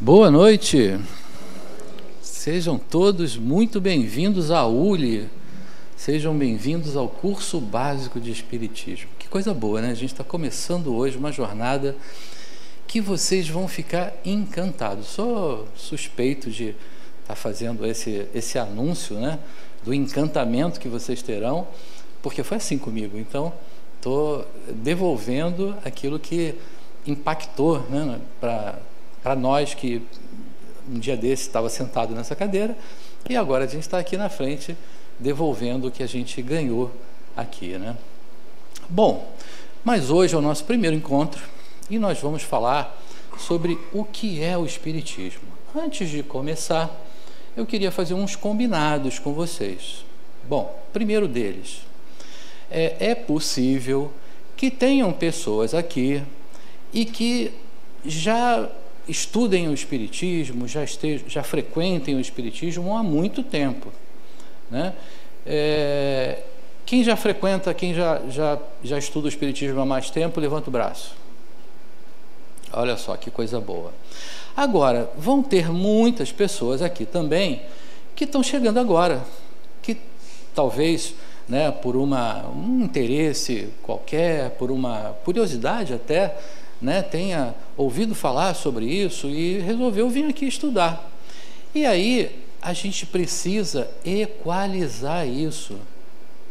Boa noite, sejam todos muito bem-vindos à ULI, sejam bem-vindos ao curso básico de Espiritismo. Que coisa boa, né? A gente está começando hoje uma jornada que vocês vão ficar encantados. Sou suspeito de estar fazendo esse anúncio, né, do encantamento que vocês terão, porque foi assim comigo. Então, estou devolvendo aquilo que impactou, né, para nós que um dia desse estava sentado nessa cadeira e agora a gente está aqui na frente devolvendo o que a gente ganhou aqui, né? Bom, mas hoje é o nosso primeiro encontro e nós vamos falar sobre o que é o Espiritismo. Antes de começar, eu queria fazer uns combinados com vocês. Bom, primeiro deles, é possível que tenham pessoas aqui e que já estudem o Espiritismo, já frequentem o Espiritismo há muito tempo, né? Quem já frequenta, quem já estuda o Espiritismo há mais tempo, levanta o braço. Olha só que coisa boa. Agora, vão ter muitas pessoas aqui também que estão chegando agora, que talvez, né, por um interesse qualquer, por uma curiosidade até, né, tenha ouvido falar sobre isso e resolveu vir aqui estudar. E aí a gente precisa equalizar isso,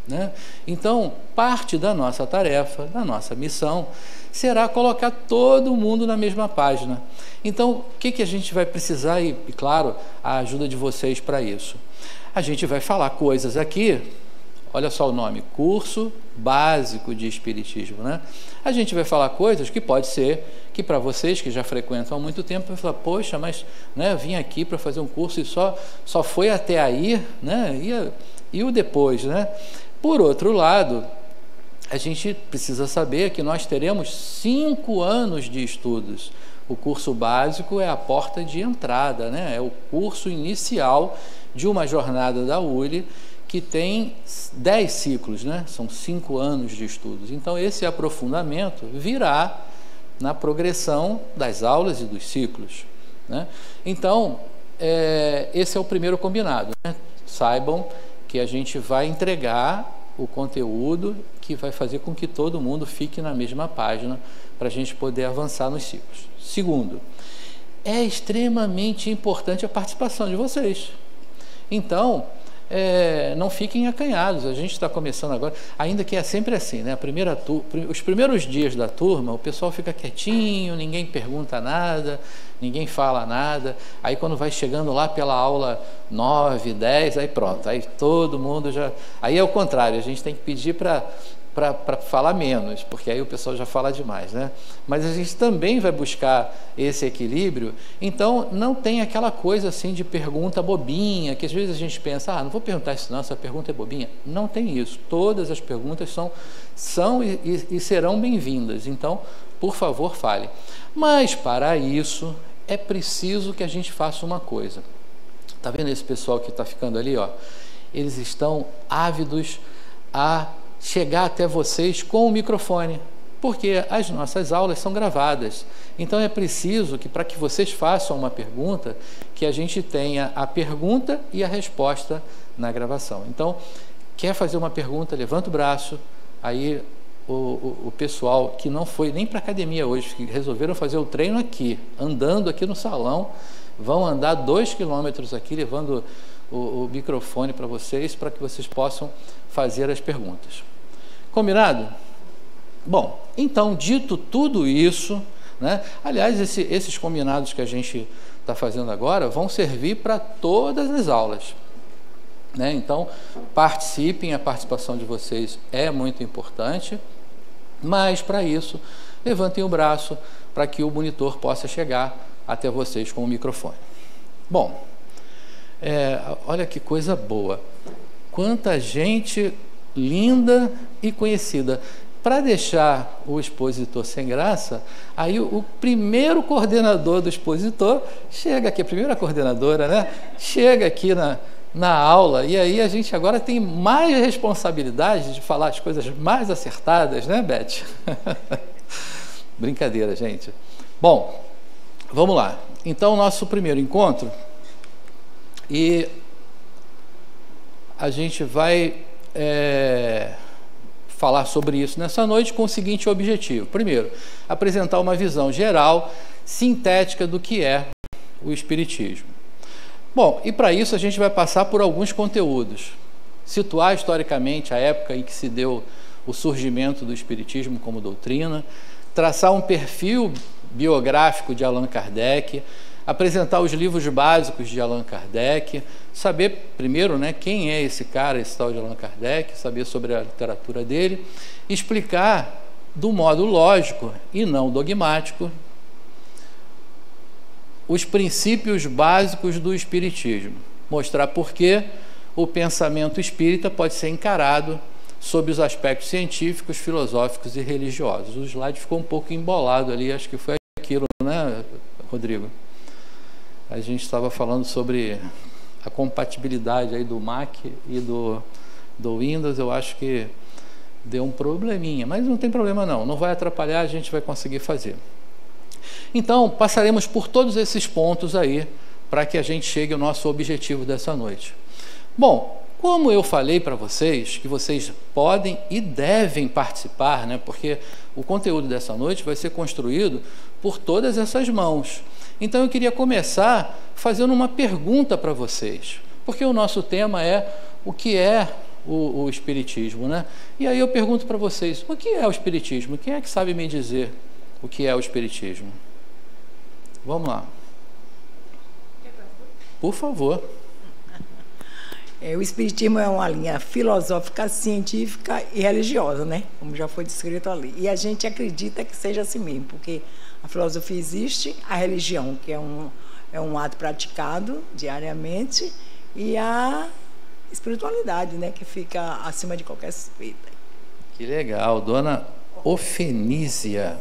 né? Então, parte da nossa tarefa, da nossa missão, será colocar todo mundo na mesma página. Então, o que a gente vai precisar? E claro, a ajuda de vocês para isso. A gente vai falar coisas aqui. Olha só o nome, Curso Básico de Espiritismo, né? A gente vai falar coisas que pode ser que para vocês que já frequentam há muito tempo, vai falar, poxa, mas, né, eu vim aqui para fazer um curso e só foi até aí, né? E o depois, né? Por outro lado, a gente precisa saber que nós teremos 5 anos de estudos. O curso básico é a porta de entrada, né? É o curso inicial de uma jornada da ULI, que tem 10 ciclos, né? São 5 anos de estudos. Então, esse aprofundamento virá na progressão das aulas e dos ciclos, né? Então, esse é o primeiro combinado, né? Saibam que a gente vai entregar o conteúdo que vai fazer com que todo mundo fique na mesma página para a gente poder avançar nos ciclos. Segundo, é extremamente importante a participação de vocês. Então, não fiquem acanhados, a gente está começando agora, ainda que é sempre assim, né? Os primeiros dias da turma, o pessoal fica quietinho, ninguém pergunta nada, ninguém fala nada, aí quando vai chegando lá pela aula 9, 10, aí pronto, aí todo mundo já... Aí é o contrário, a gente tem que pedir para falar menos, porque aí o pessoal já fala demais, né? Mas a gente também vai buscar esse equilíbrio, então não tem aquela coisa assim de pergunta bobinha, que às vezes a gente pensa, não vou perguntar isso não, essa pergunta é bobinha. Não tem isso, todas as perguntas são e serão bem-vindas, então, por favor, fale. Mas, para isso, é preciso que a gente faça uma coisa. Tá vendo esse pessoal que está ficando ali, ó? Eles estão ávidos a chegar até vocês com o microfone, porque as nossas aulas são gravadas. Então é preciso que, para que vocês façam uma pergunta, que a gente tenha a pergunta e a resposta na gravação. Então, quer fazer uma pergunta, levanta o braço, aí o pessoal que não foi nem para a academia hoje, que resolveram fazer o treino aqui, andando aqui no salão, vão andar 2 quilômetros aqui, levando o microfone para que vocês possam fazer as perguntas. Combinado? Bom, então, dito tudo isso, né? Aliás, esses combinados que a gente está fazendo agora vão servir para todas as aulas, né? Então, participem, a participação de vocês é muito importante, mas para isso, levantem o braço para que o monitor possa chegar até vocês com o microfone. Bom, olha que coisa boa, quanta gente linda e conhecida. Para deixar o expositor sem graça, aí o primeiro coordenador do expositor chega aqui, a primeira coordenadora, né? Chega aqui na aula, e aí a gente agora tem mais responsabilidade de falar as coisas mais acertadas, né, Beth? Brincadeira, gente. Bom, vamos lá. Então, nosso primeiro encontro, e a gente vai falar sobre isso nessa noite com o seguinte objetivo. Primeiro, apresentar uma visão geral, sintética do que é o Espiritismo. Bom, e para isso a gente vai passar por alguns conteúdos. Situar historicamente a época em que se deu o surgimento do Espiritismo como doutrina, traçar um perfil biográfico de Allan Kardec, apresentar os livros básicos de Allan Kardec, saber primeiro, né, quem é esse cara, esse tal de Allan Kardec, saber sobre a literatura dele, explicar do modo lógico e não dogmático os princípios básicos do Espiritismo, mostrar por que o pensamento espírita pode ser encarado sob os aspectos científicos, filosóficos e religiosos. O slide ficou um pouco embolado ali, acho que foi aquilo, né, Rodrigo? A gente estava falando sobre a compatibilidade aí do Mac e do Windows, eu acho que deu um probleminha, mas não tem problema não vai atrapalhar, a gente vai conseguir fazer. Então, passaremos por todos esses pontos aí, para que a gente chegue ao nosso objetivo dessa noite. Bom, como eu falei para vocês, que vocês podem e devem participar, né, porque o conteúdo dessa noite vai ser construído por todas essas mãos. Então, eu queria começar fazendo uma pergunta para vocês, porque o nosso tema é o que é o Espiritismo, né? E aí eu pergunto para vocês, o que é o Espiritismo? Quem é que sabe me dizer o que é o Espiritismo? Vamos lá. Por favor. O Espiritismo é uma linha filosófica, científica e religiosa, né? Como já foi descrito ali. E a gente acredita que seja assim mesmo, porque a filosofia existe, a religião, que é um ato praticado diariamente, e a espiritualidade, né? Que fica acima de qualquer suspeita. Que legal, dona Ofenísia.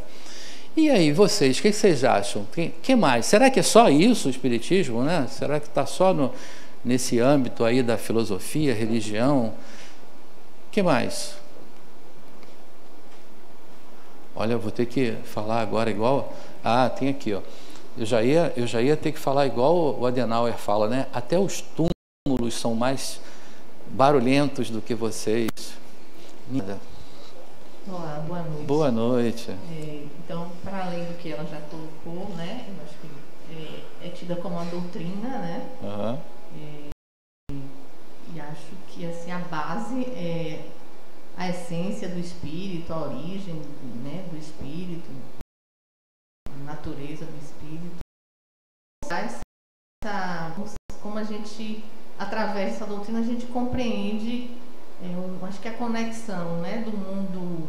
E aí, vocês, o que vocês acham? Que mais? Será que é só isso o Espiritismo, né? Será que está só nesse âmbito aí da filosofia, religião? O que mais? Olha, eu vou ter que falar agora igual... Ah, tem aqui, ó. Eu já ia ter que falar igual o Adenauer fala, né? Até os túmulos são mais barulhentos do que vocês. Olá, boa noite. Boa noite. Então, para além do que ela já colocou, né, eu acho que é tida como uma doutrina, né? Uhum. E acho que assim, a base é a essência do espírito, a origem, né, do espírito, a natureza do espírito. Como a gente, através dessa doutrina, a gente compreende, acho que a conexão, né, do mundo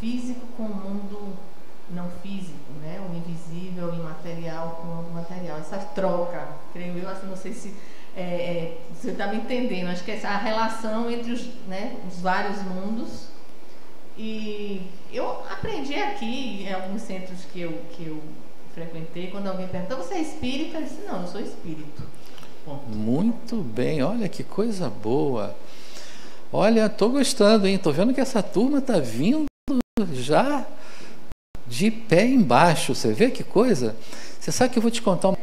físico com o mundo não físico, né, o invisível, o imaterial com o mundo material. Essa troca, creio eu, assim, não sei se você está me entendendo, acho que essa a relação entre os vários mundos. E eu aprendi aqui em alguns centros que eu frequentei, quando alguém pergunta, você é espírita? Eu disse, não, eu sou espírito. Ponto. Muito bem, olha que coisa boa. Olha, estou gostando, hein? Estou vendo que essa turma está vindo já de pé embaixo. Você vê que coisa? Você sabe que eu vou te contar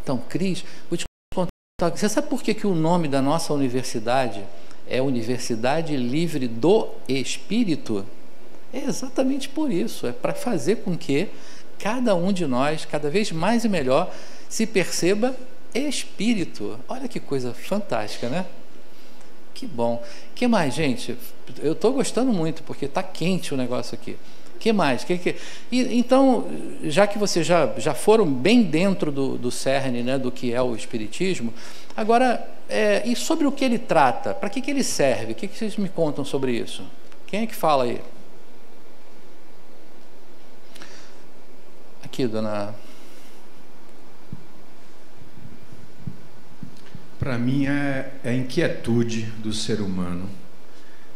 Então, Cris, vou te contar. Você sabe por que o nome da nossa universidade é Universidade Livre do Espírito? É exatamente por isso. É para fazer com que cada um de nós, cada vez mais e melhor, se perceba espírito. Olha que coisa fantástica, né? Que bom. Que mais, gente? Eu estou gostando muito, porque está quente o negócio aqui. Que mais? Então, já que vocês já foram bem dentro do cerne, né, do que é o Espiritismo, agora, e sobre o que ele trata? Para que ele serve? O que vocês me contam sobre isso? Quem é que fala aí? Aqui, dona... Para mim é a inquietude do ser humano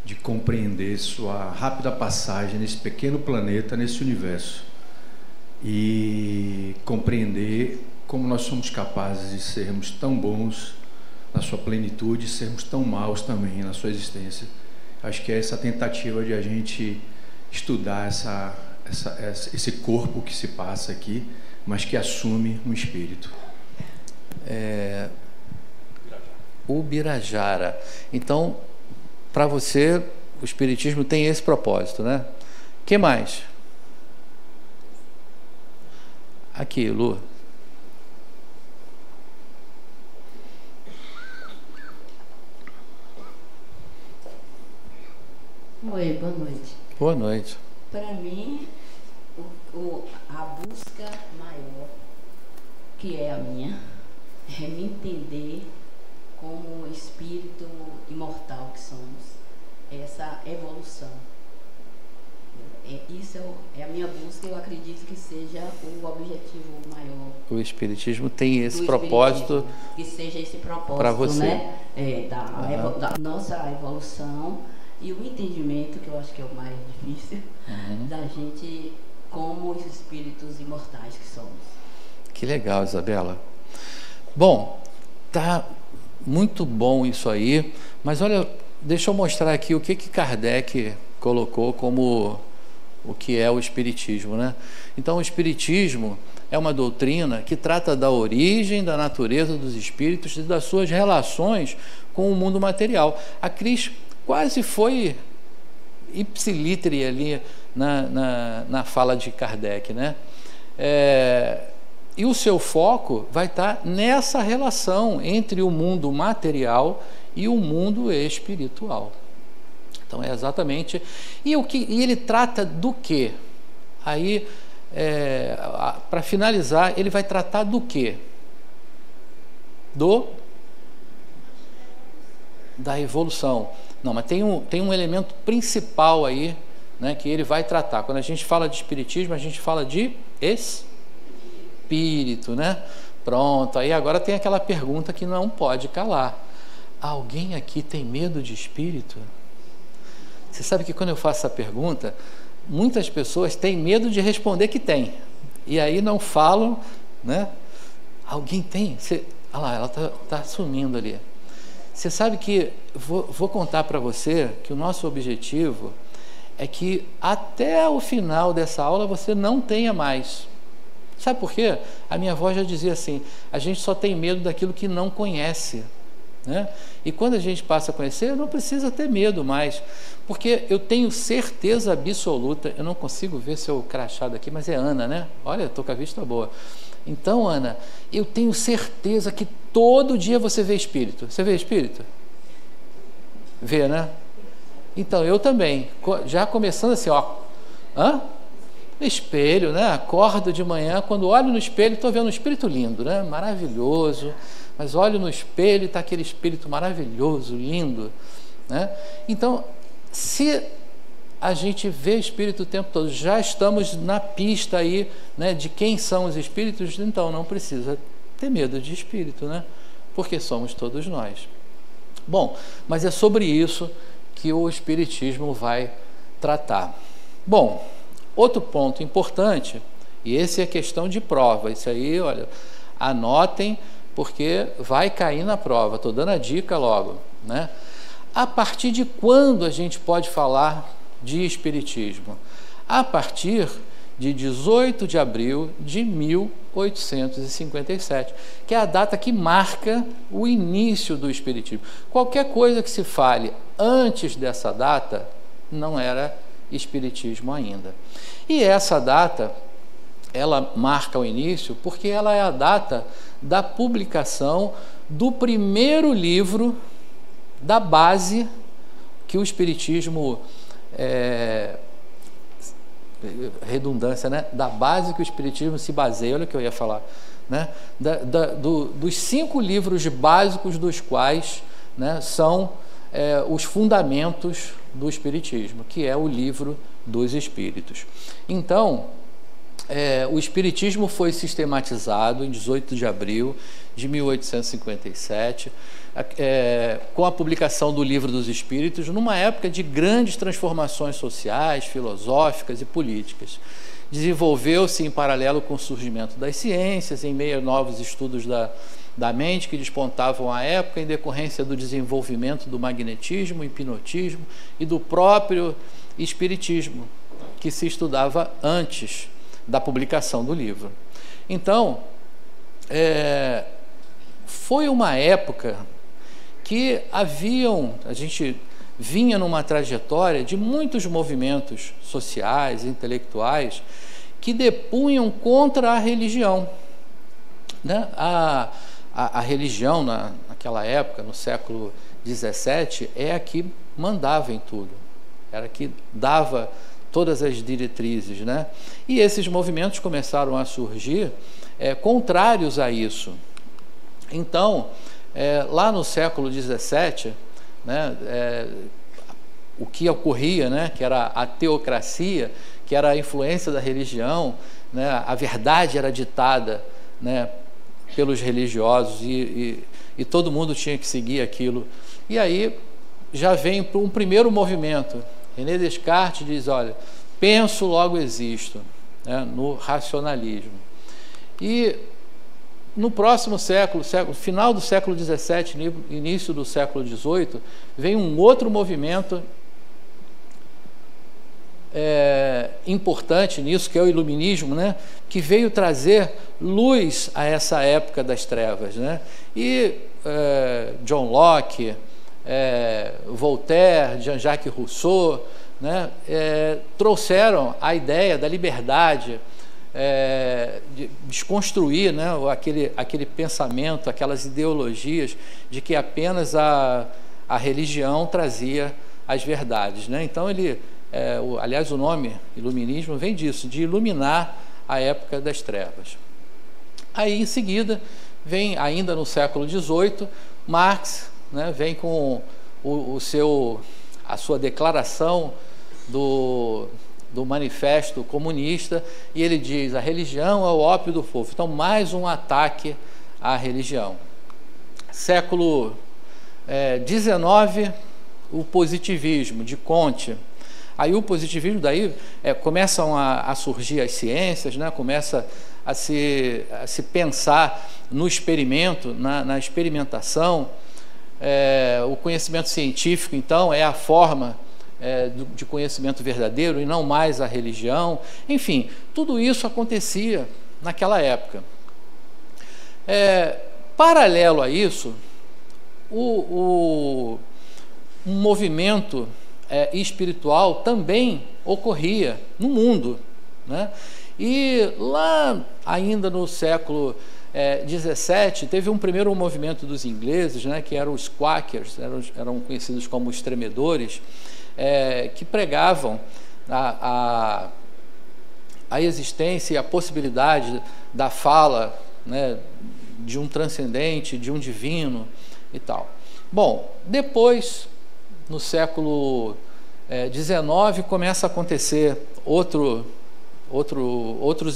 de compreender sua rápida passagem nesse pequeno planeta, nesse universo, e compreender como nós somos capazes de sermos tão bons na sua plenitude e sermos tão maus também na sua existência. Acho que é essa tentativa de a gente estudar esse corpo que se passa aqui, mas que assume um espírito. Ubirajara. Então, para você, o espiritismo tem esse propósito, né? Que mais? Aqui, Lu. Oi, boa noite. Boa noite. Para mim, a busca maior, que é a minha, é me entender como espírito imortal que somos, essa evolução. Isso é a minha busca, eu acredito que seja o objetivo maior. O espiritismo tem esse propósito. Que seja esse propósito, para você, né? Da nossa evolução e o entendimento, que eu acho que é o mais difícil, da gente como os espíritos imortais que somos. Que legal, Isabela. Bom, tá muito bom isso aí, mas olha, deixa eu mostrar aqui o que Kardec colocou como o que é o espiritismo, né? Então, o espiritismo é uma doutrina que trata da origem, da natureza dos espíritos e das suas relações com o mundo material. A Cris quase foi ipsilítere ali na fala de Kardec, né? E o seu foco vai estar nessa relação entre o mundo material e o mundo espiritual. Então é exatamente. E ele trata do quê? Aí, para finalizar, ele vai tratar do quê? Da evolução. Não, mas tem um elemento principal aí, né, que ele vai tratar. Quando a gente fala de espiritismo, a gente fala de espírito, né? Pronto, aí agora tem aquela pergunta que não pode calar. Alguém aqui tem medo de espírito? Você sabe que quando eu faço essa pergunta, muitas pessoas têm medo de responder que tem. E aí não falam, né? Alguém tem? Olha lá, ela tá sumindo ali. Você sabe que, vou contar para você que o nosso objetivo é que até o final dessa aula você não tenha mais. Sabe por quê? A minha avó já dizia assim, a gente só tem medo daquilo que não conhece, né? E quando a gente passa a conhecer, não precisa ter medo mais, porque eu tenho certeza absoluta, eu não consigo ver seu crachado aqui, mas é Ana, né? Olha, estou com a vista boa. Então, Ana, eu tenho certeza que todo dia você vê espírito. Você vê espírito? Vê, né? Então, eu também, já começando assim, ó, espelho, né? Acordo de manhã, quando olho no espelho, estou vendo um espírito lindo, né? Maravilhoso, mas olho no espelho e está aquele espírito maravilhoso, lindo, né? Então, se a gente vê espírito o tempo todo, já estamos na pista aí, né, de quem são os espíritos, então não precisa ter medo de espírito, né? Porque somos todos nós. Bom, mas é sobre isso que o espiritismo vai tratar. Bom, outro ponto importante, e esse é questão de prova, isso aí, olha, anotem, porque vai cair na prova, estou dando a dica logo, né? A partir de quando a gente pode falar de espiritismo? A partir de 18 de abril de 1857, que é a data que marca o início do espiritismo. Qualquer coisa que se fale antes dessa data não era espiritismo ainda. E essa data, ela marca o início porque ela é a data da publicação do primeiro livro da base que o espiritismo, redundância, né? Da base que o espiritismo se baseia, olha o que eu ia falar, né? Dos 5 livros básicos dos quais, né, são os fundamentos do espiritismo, que é o Livro dos Espíritos. Então, o espiritismo foi sistematizado em 18 de abril de 1857, com a publicação do Livro dos Espíritos, numa época de grandes transformações sociais, filosóficas e políticas. Desenvolveu-se em paralelo com o surgimento das ciências, em meio a novos estudos da mente que despontavam à época, em decorrência do desenvolvimento do magnetismo, hipnotismo e do próprio espiritismo, que se estudava antes da publicação do livro. Então, foi uma época que a gente vinha numa trajetória de muitos movimentos sociais, intelectuais, que depunham contra a religião, né? A religião, naquela época, no século XVII, é a que mandava em tudo, era a que dava todas as diretrizes, né? E esses movimentos começaram a surgir contrários a isso. Então, lá no século XVII, né, o que ocorria, né, que era a teocracia, que era a influência da religião, né, a verdade era ditada, né, pelos religiosos e todo mundo tinha que seguir aquilo. E aí já vem um primeiro movimento. René Descartes diz, olha, penso, logo existo, né, no racionalismo. E no próximo século, final do século XVII, início do século XVIII, vem um outro movimento importante nisso, que é o iluminismo, né, que veio trazer luz a essa época das trevas, né? E John Locke, Voltaire, Jean-Jacques Rousseau, né, trouxeram a ideia da liberdade, de desconstruir, né, aquele pensamento, aquelas ideologias de que apenas a religião trazia as verdades, né? Então aliás, o nome iluminismo vem disso, de iluminar a época das trevas. Aí, em seguida, vem, ainda no século XVIII, Marx, né, vem com a sua declaração do Manifesto Comunista, e ele diz, a religião é o ópio do povo. Então, mais um ataque à religião. Século XIX, o positivismo, de Comte. Aí o positivismo, daí começam a surgir as ciências, né? Começa a se pensar no experimento, na experimentação. O conhecimento científico, então, é a forma de conhecimento verdadeiro e não mais a religião. Enfim, tudo isso acontecia naquela época. Paralelo a isso, um movimento espiritual também ocorria no mundo, né? E lá ainda no século XVII teve um primeiro movimento dos ingleses, né, que eram os Quakers, eram conhecidos como os tremedores, que pregavam a existência e a possibilidade da fala, né, de um transcendente, de um divino e tal. Bom, depois, no século XIX, começa a acontecer outros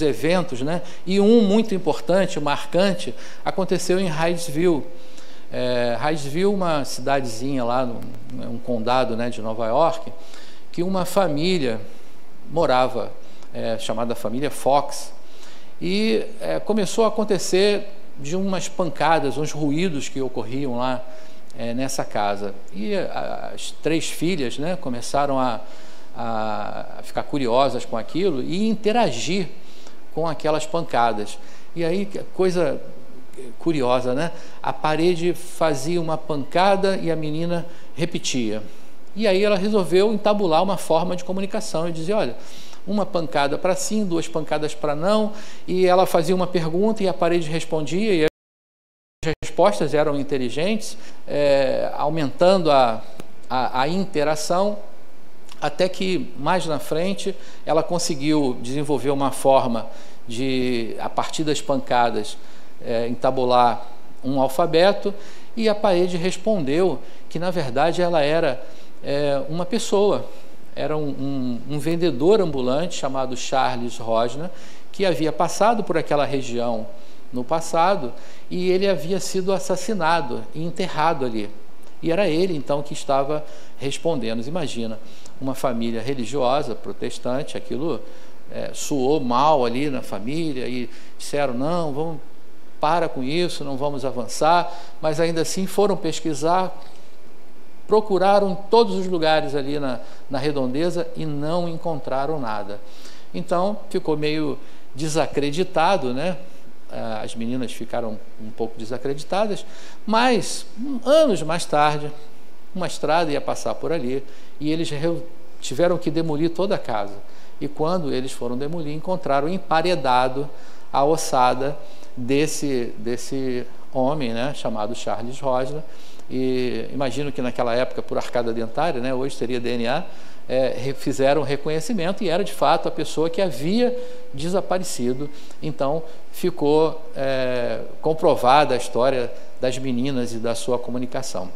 eventos, né? E um muito importante, marcante, aconteceu em Hydesville. Hydesville, uma cidadezinha lá, um condado, né, de Nova York, que uma família morava, chamada família Fox, e começou a acontecer de umas pancadas, uns ruídos que ocorriam lá nessa casa. E as 3 filhas, né, começaram a ficar curiosas com aquilo e interagir com aquelas pancadas. E aí, coisa curiosa, né? A parede fazia uma pancada e a menina repetia. E aí ela resolveu entabular uma forma de comunicação e dizer, olha, uma pancada para sim, 2 pancadas para não, e ela fazia uma pergunta e a parede respondia, e as respostas eram inteligentes, aumentando a interação, até que, mais na frente, ela conseguiu desenvolver uma forma de, a partir das pancadas, entabular um alfabeto, e a parede respondeu que, na verdade, ela era uma pessoa, era um vendedor ambulante chamado Charles Rosner, que havia passado por aquela região no passado, e ele havia sido assassinado e enterrado ali. E era ele, então, que estava respondendo. Imagina, uma família religiosa, protestante, aquilo soou mal ali na família, e disseram, não, para com isso, não vamos avançar, mas ainda assim foram pesquisar, procuraram em todos os lugares ali na redondeza e não encontraram nada. Então, ficou meio desacreditado, né? as meninas ficaram um pouco desacreditadas, mas anos mais tarde, uma estrada ia passar por ali e eles tiveram que demolir toda a casa. E quando eles foram demolir, encontraram emparedado a ossada desse homem, né, chamado Charles Rosler. E imagino que naquela época, por arcada dentária, né, hoje seria DNA, fizeram reconhecimento e era de fato a pessoa que havia desaparecido. Então ficou comprovada a história das meninas e da sua comunicação.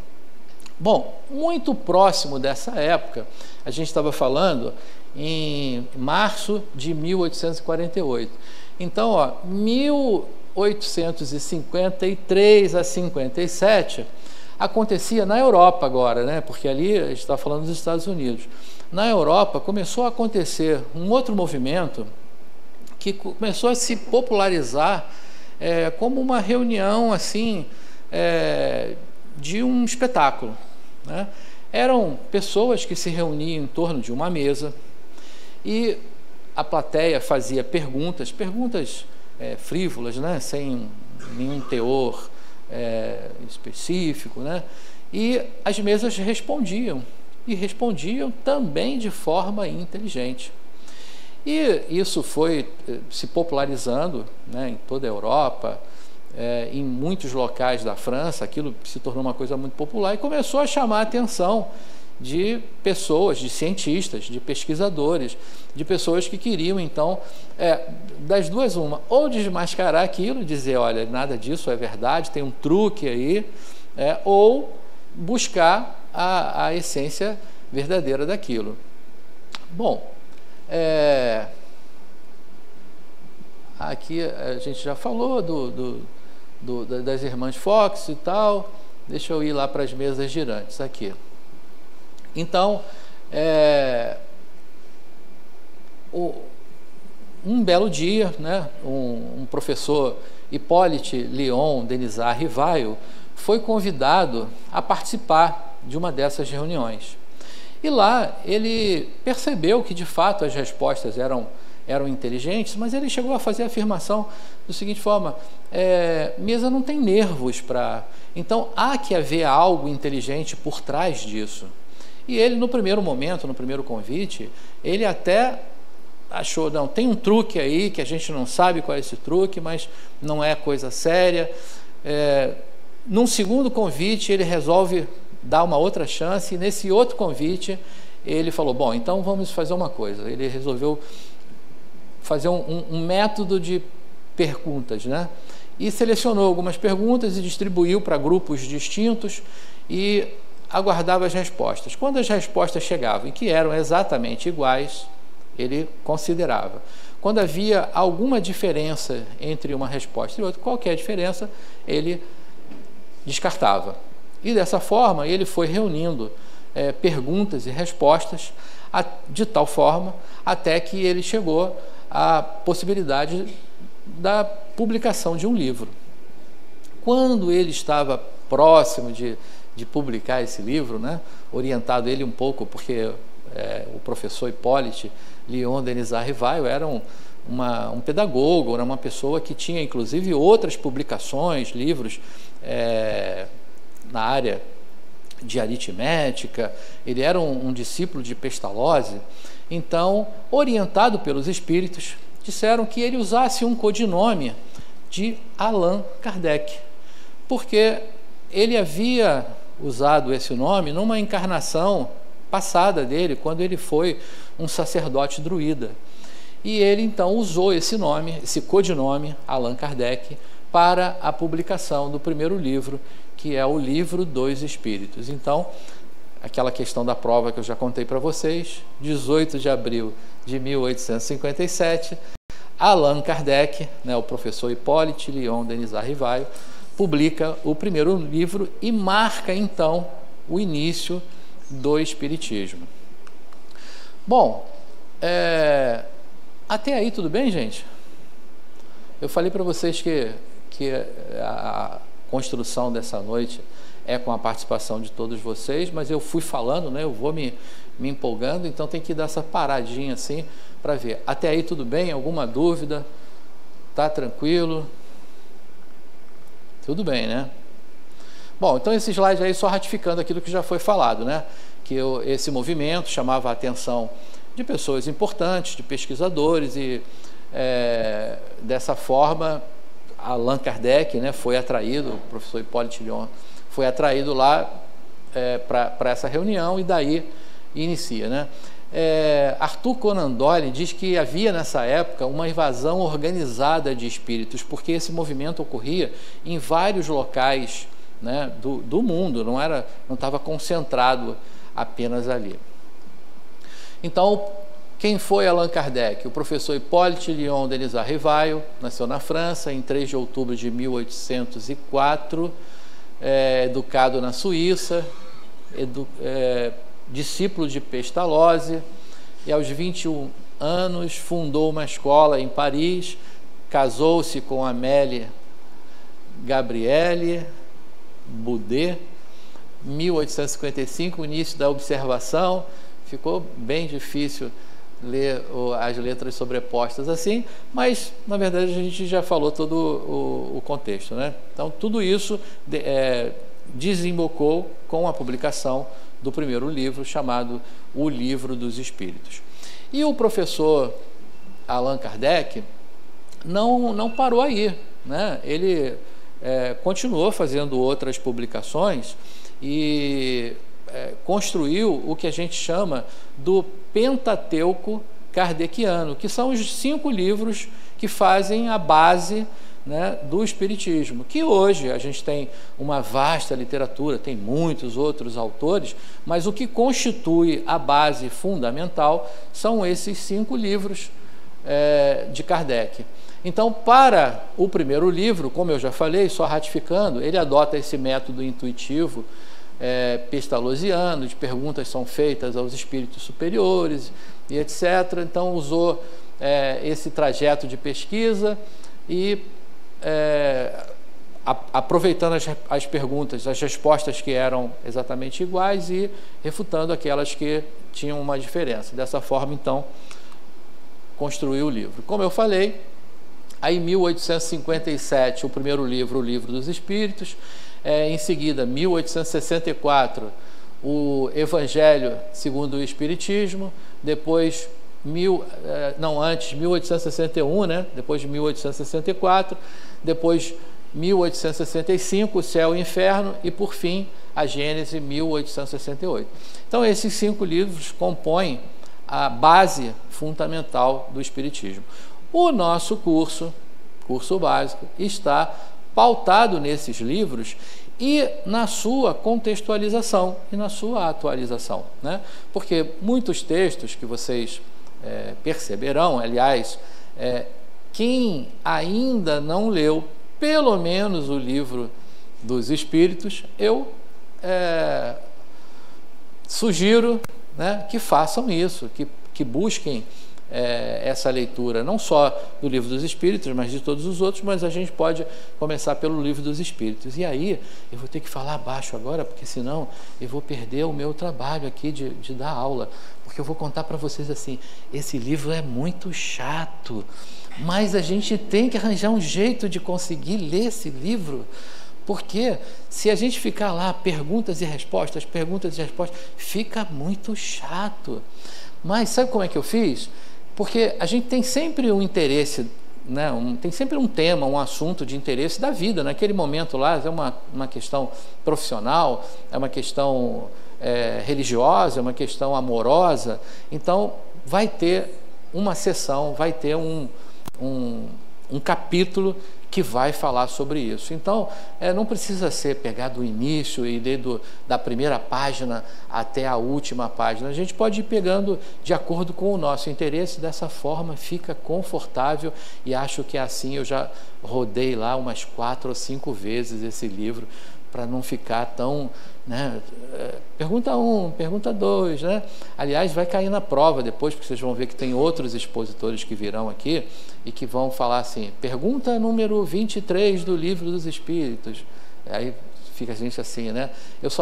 Bom, muito próximo dessa época, a gente estava falando em março de 1848. Então, 1853 a 57 acontecia na Europa agora, né? Porque ali a gente está falando dos Estados Unidos. Na Europa começou a acontecer um outro movimento que começou a se popularizar como uma reunião assim de um espetáculo, né? Eram pessoas que se reuniam em torno de uma mesa e a plateia fazia perguntas frívolas, né? Sem nenhum teor específico, né? E as mesas respondiam, e respondiam também de forma inteligente. E isso foi se popularizando, né, em toda a Europa, em muitos locais da França. Aquilo se tornou uma coisa muito popular e começou a chamar a atenção de pessoas, de cientistas, de pesquisadores, de pessoas que queriam, então, das duas uma, ou desmascarar aquilo, dizer, olha, nada disso é verdade, tem um truque aí, ou buscar a essência verdadeira daquilo. Bom, aqui a gente já falou das irmãs Fox e tal. Deixa eu ir lá para as mesas girantes aqui. Então, um belo dia, né, um professor, Hippolyte Léon Denisard Rivail, foi convidado a participar de uma dessas reuniões. E lá ele percebeu que, de fato, as respostas eram inteligentes, mas ele chegou a fazer a afirmação da seguinte forma: mesa não tem nervos para... Então, há que haver algo inteligente por trás disso. E ele, no primeiro momento, no primeiro convite, ele até achou, não, tem um truque aí que a gente não sabe qual é esse truque, mas não é coisa séria. Num segundo convite, ele resolve dar uma outra chance, e nesse outro convite, ele falou, bom, então vamos fazer uma coisa. Ele resolveu fazer um método de perguntas, né? E selecionou algumas perguntas e distribuiu para grupos distintos e aguardava as respostas. Quando as respostas chegavam e que eram exatamente iguais, ele considerava. Quando havia alguma diferença entre uma resposta e outra, qualquer diferença, ele descartava. E dessa forma, ele foi reunindo perguntas e respostas de tal forma até que ele chegou à possibilidade da publicação de um livro. Quando ele estava próximo de publicar esse livro, né, orientado ele um pouco, porque o professor Hippolyte Léon Denisard Rivail era um pedagogo, era uma pessoa que tinha inclusive outras publicações, livros na área de aritmética. Ele era um discípulo de Pestalozzi. Então, orientado pelos espíritos, disseram que ele usasse um codinome de Allan Kardec, porque ele havia usado esse nome numa encarnação passada dele, quando ele foi um sacerdote druida. E ele então usou esse nome, esse codinome, Allan Kardec, para a publicação do primeiro livro, que é o Livro dos Espíritos. Então, aquela questão da prova que eu já contei para vocês, 18 de abril de 1857, Allan Kardec, né, o professor Hippolyte Léon Denisard Rivail, publica o primeiro livro e marca, então, o início do Espiritismo. Bom, até aí tudo bem, gente? Eu falei para vocês que a construção dessa noite é com a participação de todos vocês, mas eu fui falando, né, eu vou me empolgando, então tem que dar essa paradinha assim para ver. Até aí tudo bem? Alguma dúvida? Tá tranquilo? Tudo bem, né? Bom, então esse slide aí só ratificando aquilo que já foi falado, né? Que esse movimento chamava a atenção de pessoas importantes, de pesquisadores, e dessa forma Allan Kardec, né, foi atraído, o professor Hippolyte Lyon foi atraído lá para essa reunião, e daí inicia, né? Arthur Conan Doyle diz que havia nessa época uma invasão organizada de espíritos, porque esse movimento ocorria em vários locais, né, do mundo, não estava concentrado apenas ali. Então, quem foi Allan Kardec? O professor Hippolyte Lyon Denisard Rivail nasceu na França em 3 de outubro de 1804, educado na Suíça, discípulo de Pestalozzi, e aos 21 anos fundou uma escola em Paris, casou-se com Amélie Gabrielle Boudet, 1855, início da observação. Ficou bem difícil ler as letras sobrepostas assim, mas na verdade a gente já falou todo o contexto, né? Então tudo isso desembocou com a publicação do primeiro livro, chamado O Livro dos Espíritos. E o professor Allan Kardec não parou aí, né? Ele continuou fazendo outras publicações e construiu o que a gente chama do Pentateuco Kardeciano, que são os 5 livros que fazem a base, né, do Espiritismo, que hoje a gente tem uma vasta literatura, tem muitos outros autores, mas o que constitui a base fundamental são esses 5 livros de Kardec. Então, para o primeiro livro, como eu já falei, só ratificando, ele adota esse método intuitivo pestalozziano, de perguntas são feitas aos espíritos superiores e etc. Então usou esse trajeto de pesquisa e aproveitando as perguntas, as respostas que eram exatamente iguais e refutando aquelas que tinham uma diferença. Dessa forma, então, construiu o livro. Como eu falei, aí em 1857 o primeiro livro, O Livro dos Espíritos. Em seguida, 1864, o Evangelho segundo o Espiritismo. Depois, 1861, né? Depois de 1864. Depois, 1865, o Céu e o Inferno. E, por fim, a Gênese, 1868. Então, esses 5 livros compõem a base fundamental do Espiritismo. O nosso curso básico, está pautado nesses livros e na sua contextualização e na sua atualização, né? Porque muitos textos que vocês perceberão, aliás, quem ainda não leu pelo menos o Livro dos Espíritos, eu sugiro, né, que façam isso, que busquem essa leitura, não só do Livro dos Espíritos, mas de todos os outros, mas a gente pode começar pelo Livro dos Espíritos. E aí, eu vou ter que falar baixo agora, porque senão eu vou perder o meu trabalho aqui de dar aula, porque eu vou contar para vocês assim, esse livro é muito chato, mas a gente tem que arranjar um jeito de conseguir ler esse livro, porque se a gente ficar lá, perguntas e respostas, fica muito chato. Mas sabe como é que eu fiz? Porque a gente tem sempre um interesse, né? Tem sempre um tema, um assunto de interesse da vida. Naquele momento lá, é uma questão profissional, é uma questão religiosa, é uma questão amorosa. Então, vai ter uma sessão, vai ter um capítulo que vai falar sobre isso. Então, não precisa ser pegar do início e ler da primeira página até a última página. A gente pode ir pegando de acordo com o nosso interesse, dessa forma fica confortável, e acho que assim eu já rodei lá umas 4 ou 5 vezes esse livro, para não ficar tão, né, pergunta 1, pergunta 2, né? Aliás, vai cair na prova depois, porque vocês vão ver que tem outros expositores que virão aqui e que vão falar assim, pergunta número 23 do Livro dos Espíritos. Aí fica a gente assim, né?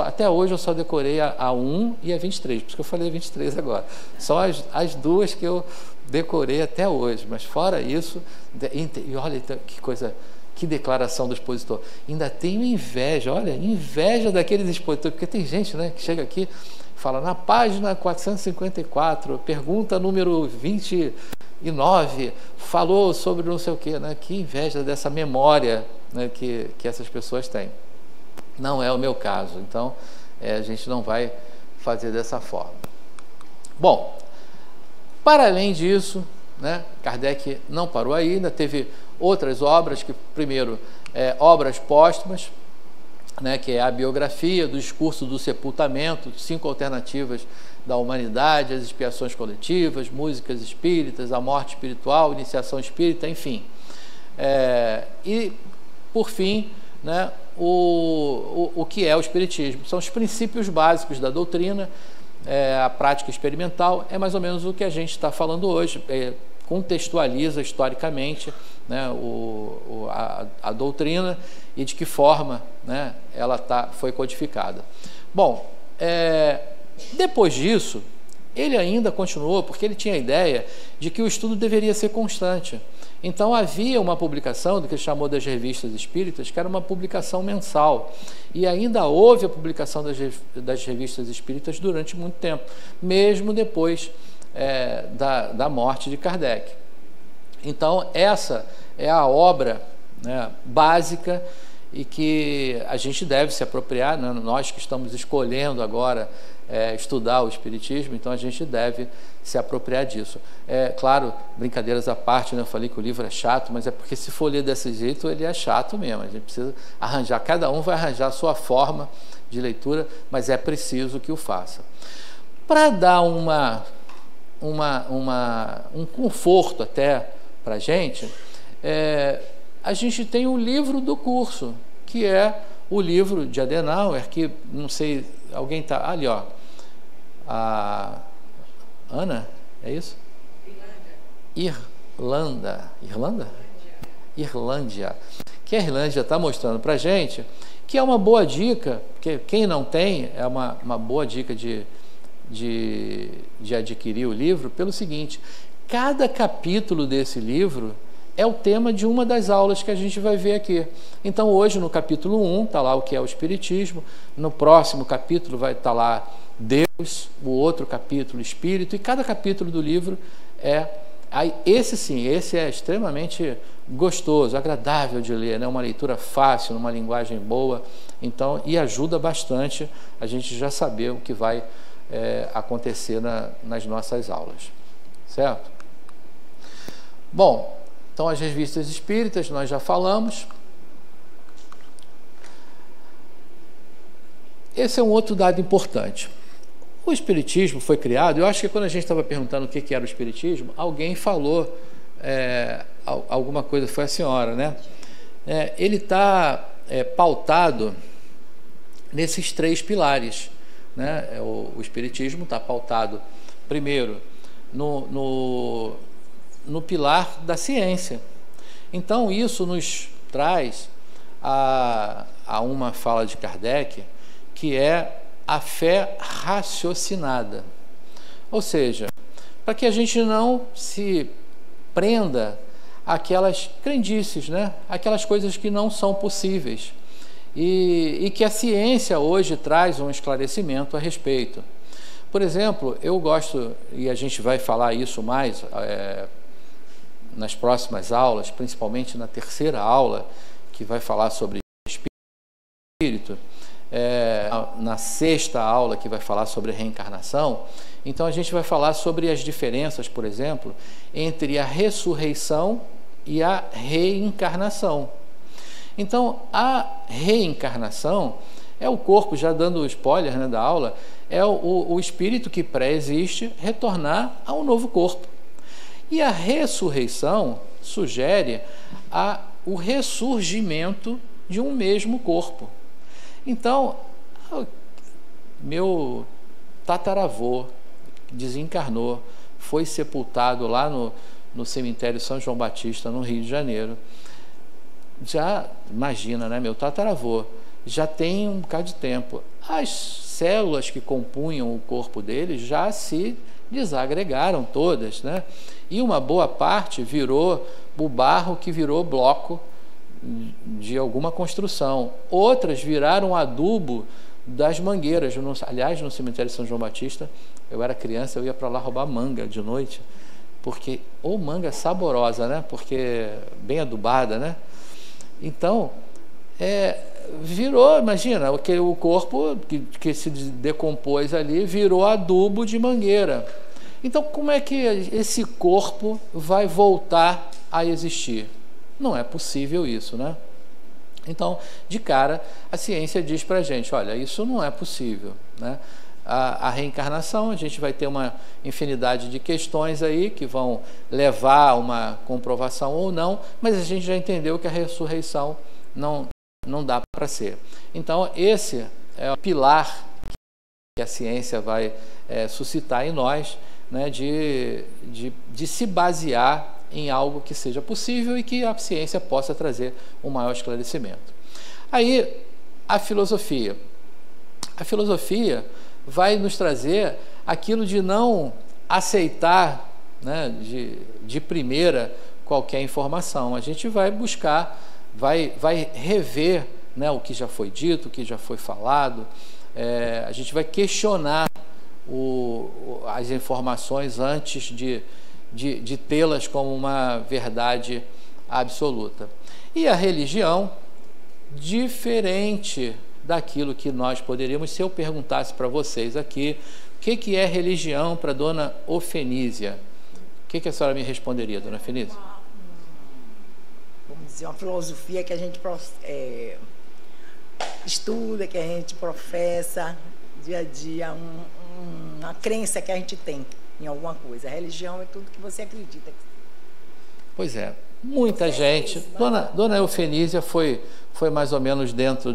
Até hoje eu só decorei a 1 e a 23, por isso que eu falei 23 agora. São as duas que eu decorei até hoje, mas fora isso, e olha que Que declaração do expositor. Ainda tenho inveja, olha, inveja daqueles expositores, porque tem gente, né, que chega aqui, fala na página 454, pergunta número 29, falou sobre não sei o quê, né? Que inveja dessa memória, né, que essas pessoas têm. Não é o meu caso, então a gente não vai fazer dessa forma. Bom, para além disso, né, Kardec não parou aí, ainda teve outras obras, que primeiro, obras póstumas, né, que é a biografia do discurso do sepultamento, 5 alternativas da humanidade, as expiações coletivas, músicas espíritas, a morte espiritual, iniciação espírita, enfim. E, por fim, né, o que é o Espiritismo? São os princípios básicos da doutrina, a prática experimental, é mais ou menos o que a gente está falando hoje, contextualiza historicamente, né, a doutrina e de que forma, né, ela foi codificada. Bom, depois disso, ele ainda continuou, porque ele tinha a ideia de que o estudo deveria ser constante. Então havia uma publicação do que ele chamou das revistas espíritas, que era uma publicação mensal, e ainda houve a publicação das revistas espíritas durante muito tempo, mesmo depois da morte de Kardec. Então essa é a obra, né, básica, e que a gente deve se apropriar, né? Nós que estamos escolhendo agora estudar o Espiritismo, então a gente deve se apropriar disso. Claro, brincadeiras à parte, né? Eu falei que o livro é chato, mas é porque se for ler desse jeito, ele é chato mesmo. A gente precisa arranjar, cada um vai arranjar a sua forma de leitura, mas é preciso que o faça. Para dar um conforto até para a gente tem o livro do curso, que é o livro de Adenauer, que, não sei, alguém está ali, ó, a Ana, é isso? Irlândia, que a Irlândia está mostrando para a gente, que é uma boa dica, que quem não tem, é uma boa dica de adquirir o livro, pelo seguinte: cada capítulo desse livro é o tema de uma das aulas que a gente vai ver aqui. Então, hoje, no capítulo 1, está lá o que é o Espiritismo, no próximo capítulo vai estar lá Deus, o outro capítulo, Espírito, e cada capítulo do livro esse é extremamente gostoso, agradável de ler, né? Uma leitura fácil, numa linguagem boa, então, e ajuda bastante a gente já saber o que vai acontecer nas nossas aulas, certo? Bom, então as revistas espíritas nós já falamos. Esse é um outro dado importante. O Espiritismo foi criado, eu acho que quando a gente estava perguntando o que era o Espiritismo, alguém falou alguma coisa, foi a senhora, né? Ele está pautado nesses 3 pilares, né? O Espiritismo está pautado, primeiro, no pilar da ciência. Então, isso nos traz a uma fala de Kardec, que é a fé raciocinada. Ou seja, para que a gente não se prenda àquelas crendices, né? Aquelas coisas que não são possíveis, e que a ciência hoje traz um esclarecimento a respeito. Por exemplo, eu gosto, e a gente vai falar isso mais nas próximas aulas, principalmente na 3ª aula, que vai falar sobre espírito, na 6ª aula, que vai falar sobre reencarnação. Então a gente vai falar sobre as diferenças, por exemplo, entre a ressurreição e a reencarnação. Então, a reencarnação é o corpo, já dando o spoiler, né, da aula, é o espírito que pré-existe retornar a um novo corpo. E a ressurreição sugere o ressurgimento de um mesmo corpo. Então, meu tataravô desencarnou, foi sepultado lá no cemitério São João Batista, no Rio de Janeiro. Já imagina, né? Meu tataravô já tem um bocado de tempo. As células que compunham o corpo dele já se desagregaram todas, né? E uma boa parte virou o barro que virou bloco de alguma construção. Outras viraram adubo das mangueiras. Aliás, no cemitério de São João Batista, eu era criança, eu ia para lá roubar manga de noite, porque, ou manga saborosa, né? Porque bem adubada, né? Então, virou, imagina, o corpo que se decompôs ali, virou adubo de mangueira. Então, como é que esse corpo vai voltar a existir? Não é possível isso, né? Então, de cara, a ciência diz para a gente, olha, isso não é possível, né? A reencarnação, a gente vai ter uma infinidade de questões aí que vão levar a uma comprovação ou não, mas a gente já entendeu que a ressurreição não dá para ser. Então, esse é o pilar que a ciência vai suscitar em nós, né, de se basear em algo que seja possível e que a ciência possa trazer um maior esclarecimento. Aí, a filosofia. A filosofia vai nos trazer aquilo de não aceitar, né, de primeira qualquer informação. A gente vai buscar, vai rever, né, o que já foi dito, o que já foi falado, a gente vai questionar as informações antes de tê-las como uma verdade absoluta. E a religião, diferente daquilo que nós poderíamos, se eu perguntasse para vocês aqui, o que é religião para Dona Ofenísia? O que a senhora me responderia, Dona Ofenísia? Vamos dizer, uma filosofia que a gente estuda, que a gente professa dia a dia, uma crença que a gente tem em alguma coisa. A religião é tudo que você acredita. Pois é, muita gente. Dona Eufenísia foi mais ou menos dentro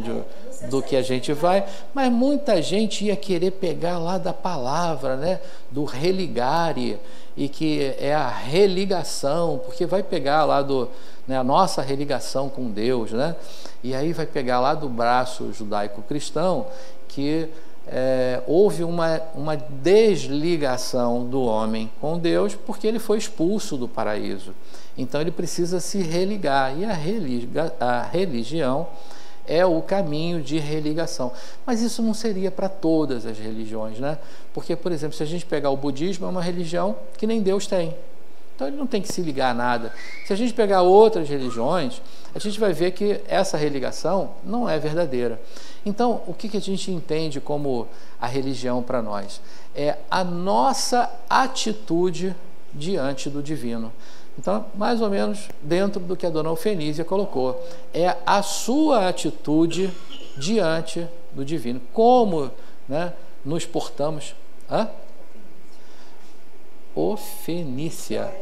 do que a gente vai, mas muita gente ia querer pegar lá da palavra, né, do religare, e que é a religação, porque vai pegar lá a nossa religação com Deus, né? E aí vai pegar lá do braço judaico-cristão que houve uma desligação do homem com Deus porque ele foi expulso do paraíso. Então ele precisa se religar, e a religião é o caminho de religação. Mas isso não seria para todas as religiões, né? Porque, por exemplo, se a gente pegar o budismo, é uma religião que nem Deus tem. Então ele não tem que se ligar a nada. Se a gente pegar outras religiões, a gente vai ver que essa religação não é verdadeira. Então, o que a gente entende como a religião para nós? É a nossa atitude diante do divino. Então, mais ou menos dentro do que a Dona Ofenísia colocou. É a sua atitude diante do divino. Como, né, nos portamos... Ofenícia.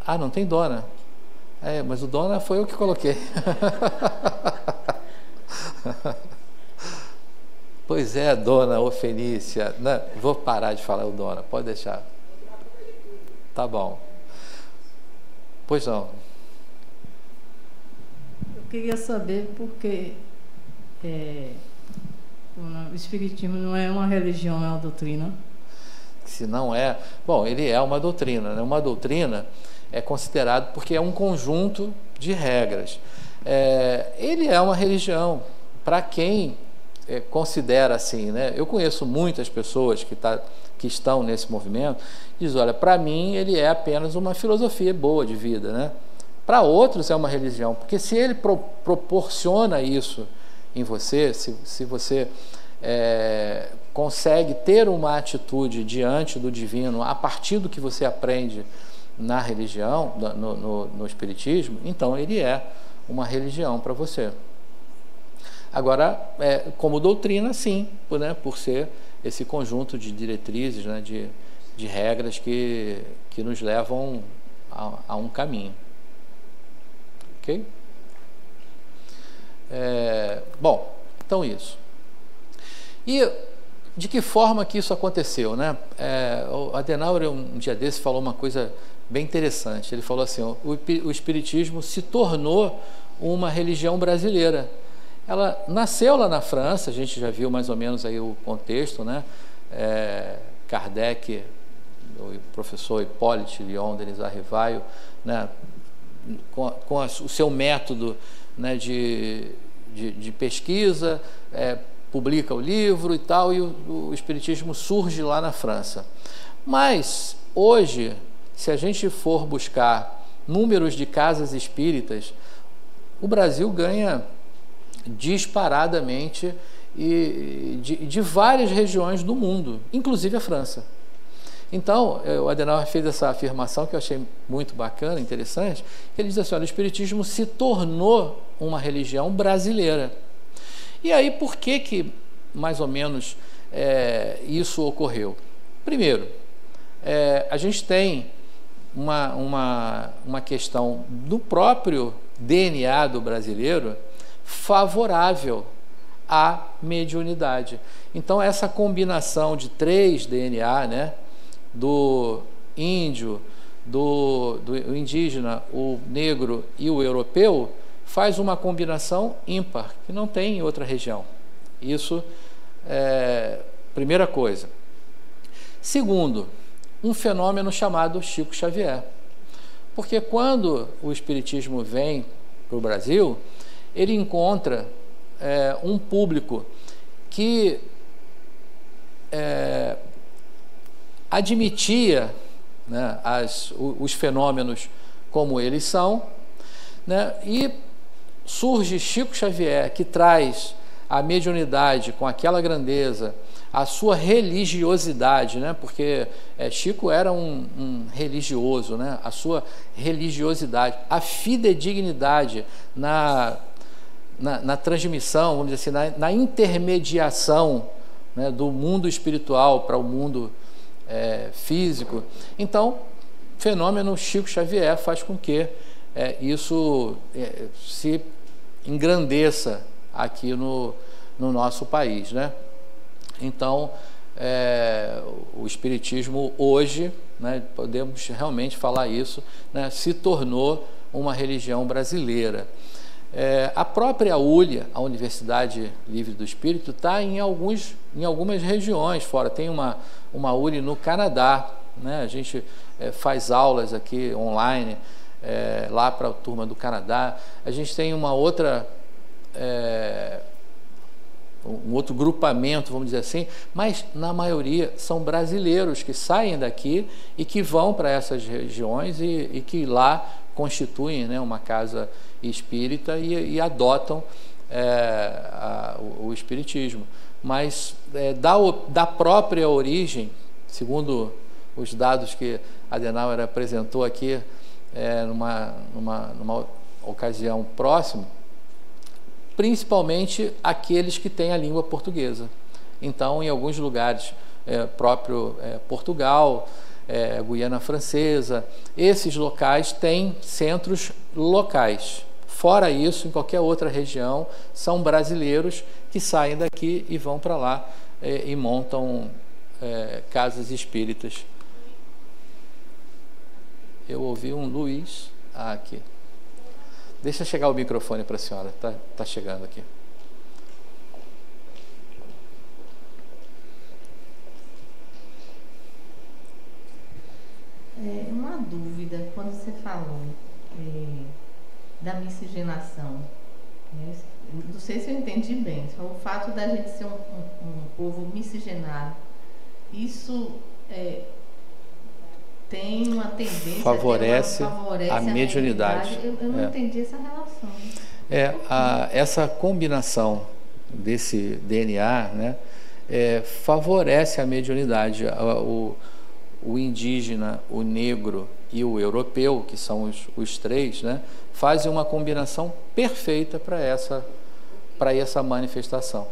Ah, não tem dona. Mas o dona foi eu que coloquei. Pois é, Dona Ofenícia. Não, vou parar de falar o dona, pode deixar. Tá bom. Pois não. Eu queria saber porque o Espiritismo não é uma religião, é uma doutrina. Se não é... Bom, ele é uma doutrina, né? Uma doutrina é considerado porque é um conjunto de regras. Ele é uma religião para quem considera assim, né? Eu conheço muitas pessoas que estão nesse movimento, diz, olha, para mim ele é apenas uma filosofia boa de vida, né? Para outros é uma religião, porque se ele proporciona isso em você, se você consegue ter uma atitude diante do divino a partir do que você aprende na religião, no Espiritismo, então ele é uma religião para você. Agora, como doutrina, sim, né, por ser esse conjunto de diretrizes, né, de regras que nos levam a um caminho. Ok? Bom, então isso. E de que forma que isso aconteceu, né? O Adenauer, um dia desse, falou uma coisa bem interessante. Ele falou assim, o Espiritismo se tornou uma religião brasileira. Ela nasceu lá na França, a gente já viu mais ou menos aí o contexto, né? Kardec, o professor Hippolyte Léon Denis Arrivaio, né, o seu método, né, de pesquisa, publica o livro e tal, e o Espiritismo surge lá na França. Mas, hoje, se a gente for buscar números de casas espíritas, o Brasil ganha disparadamente de várias regiões do mundo, inclusive a França. Então, o Adenauer fez essa afirmação que eu achei muito bacana, interessante, que ele diz assim, olha, o Espiritismo se tornou uma religião brasileira. E aí, por que mais ou menos, isso ocorreu? Primeiro, a gente tem uma questão do próprio DNA do brasileiro favorável à mediunidade. Então, essa combinação de 3 DNA, né, do índio, do indígena, o negro e o europeu, faz uma combinação ímpar, que não tem em outra região. Isso é primeira coisa. Segundo, um fenômeno chamado Chico Xavier. Porque quando o Espiritismo vem para o Brasil, ele encontra um público que admitia, né, os fenômenos como eles são, né, e surge Chico Xavier, que traz a mediunidade com aquela grandeza, a sua religiosidade, né, porque Chico era um religioso, né, a sua religiosidade, a fidedignidade na transmissão, vamos dizer assim, na intermediação, né, do mundo espiritual para o mundo físico. Então, o fenômeno Chico Xavier faz com que isso se engrandeça aqui no nosso país, né? Então, o Espiritismo hoje, né, podemos realmente falar isso, né, se tornou uma religião brasileira. A própria ULIA, a Universidade Livre do Espírito, está em algumas regiões fora. Tem uma ULIA no Canadá, né? A gente faz aulas aqui online, lá para a turma do Canadá. A gente tem uma outra, um outro grupamento, vamos dizer assim, mas na maioria são brasileiros que saem daqui e que vão para essas regiões e que lá constituem, né, uma casa espírita e adotam o espiritismo. Mas da própria origem, segundo os dados que Adenauer apresentou aqui numa ocasião próxima, principalmente aqueles que têm a língua portuguesa. Então, em alguns lugares, próprio Portugal, Guiana Francesa, esses locais têm centros locais. Fora isso, em qualquer outra região, são brasileiros que saem daqui e vão para lá e montam casas espíritas. Eu ouvi um Luiz aqui. Deixa chegar o microfone para a senhora, tá chegando aqui. Uma dúvida, quando você falou da miscigenação, não sei se eu entendi bem, o fato da gente ser um povo miscigenado, isso tem uma tendência, favorece a mediunidade. Eu não entendi essa relação. Essa combinação desse DNA, né, favorece a mediunidade. O indígena, o negro e o europeu, que são os 3, né, fazem uma combinação perfeita para essa manifestação.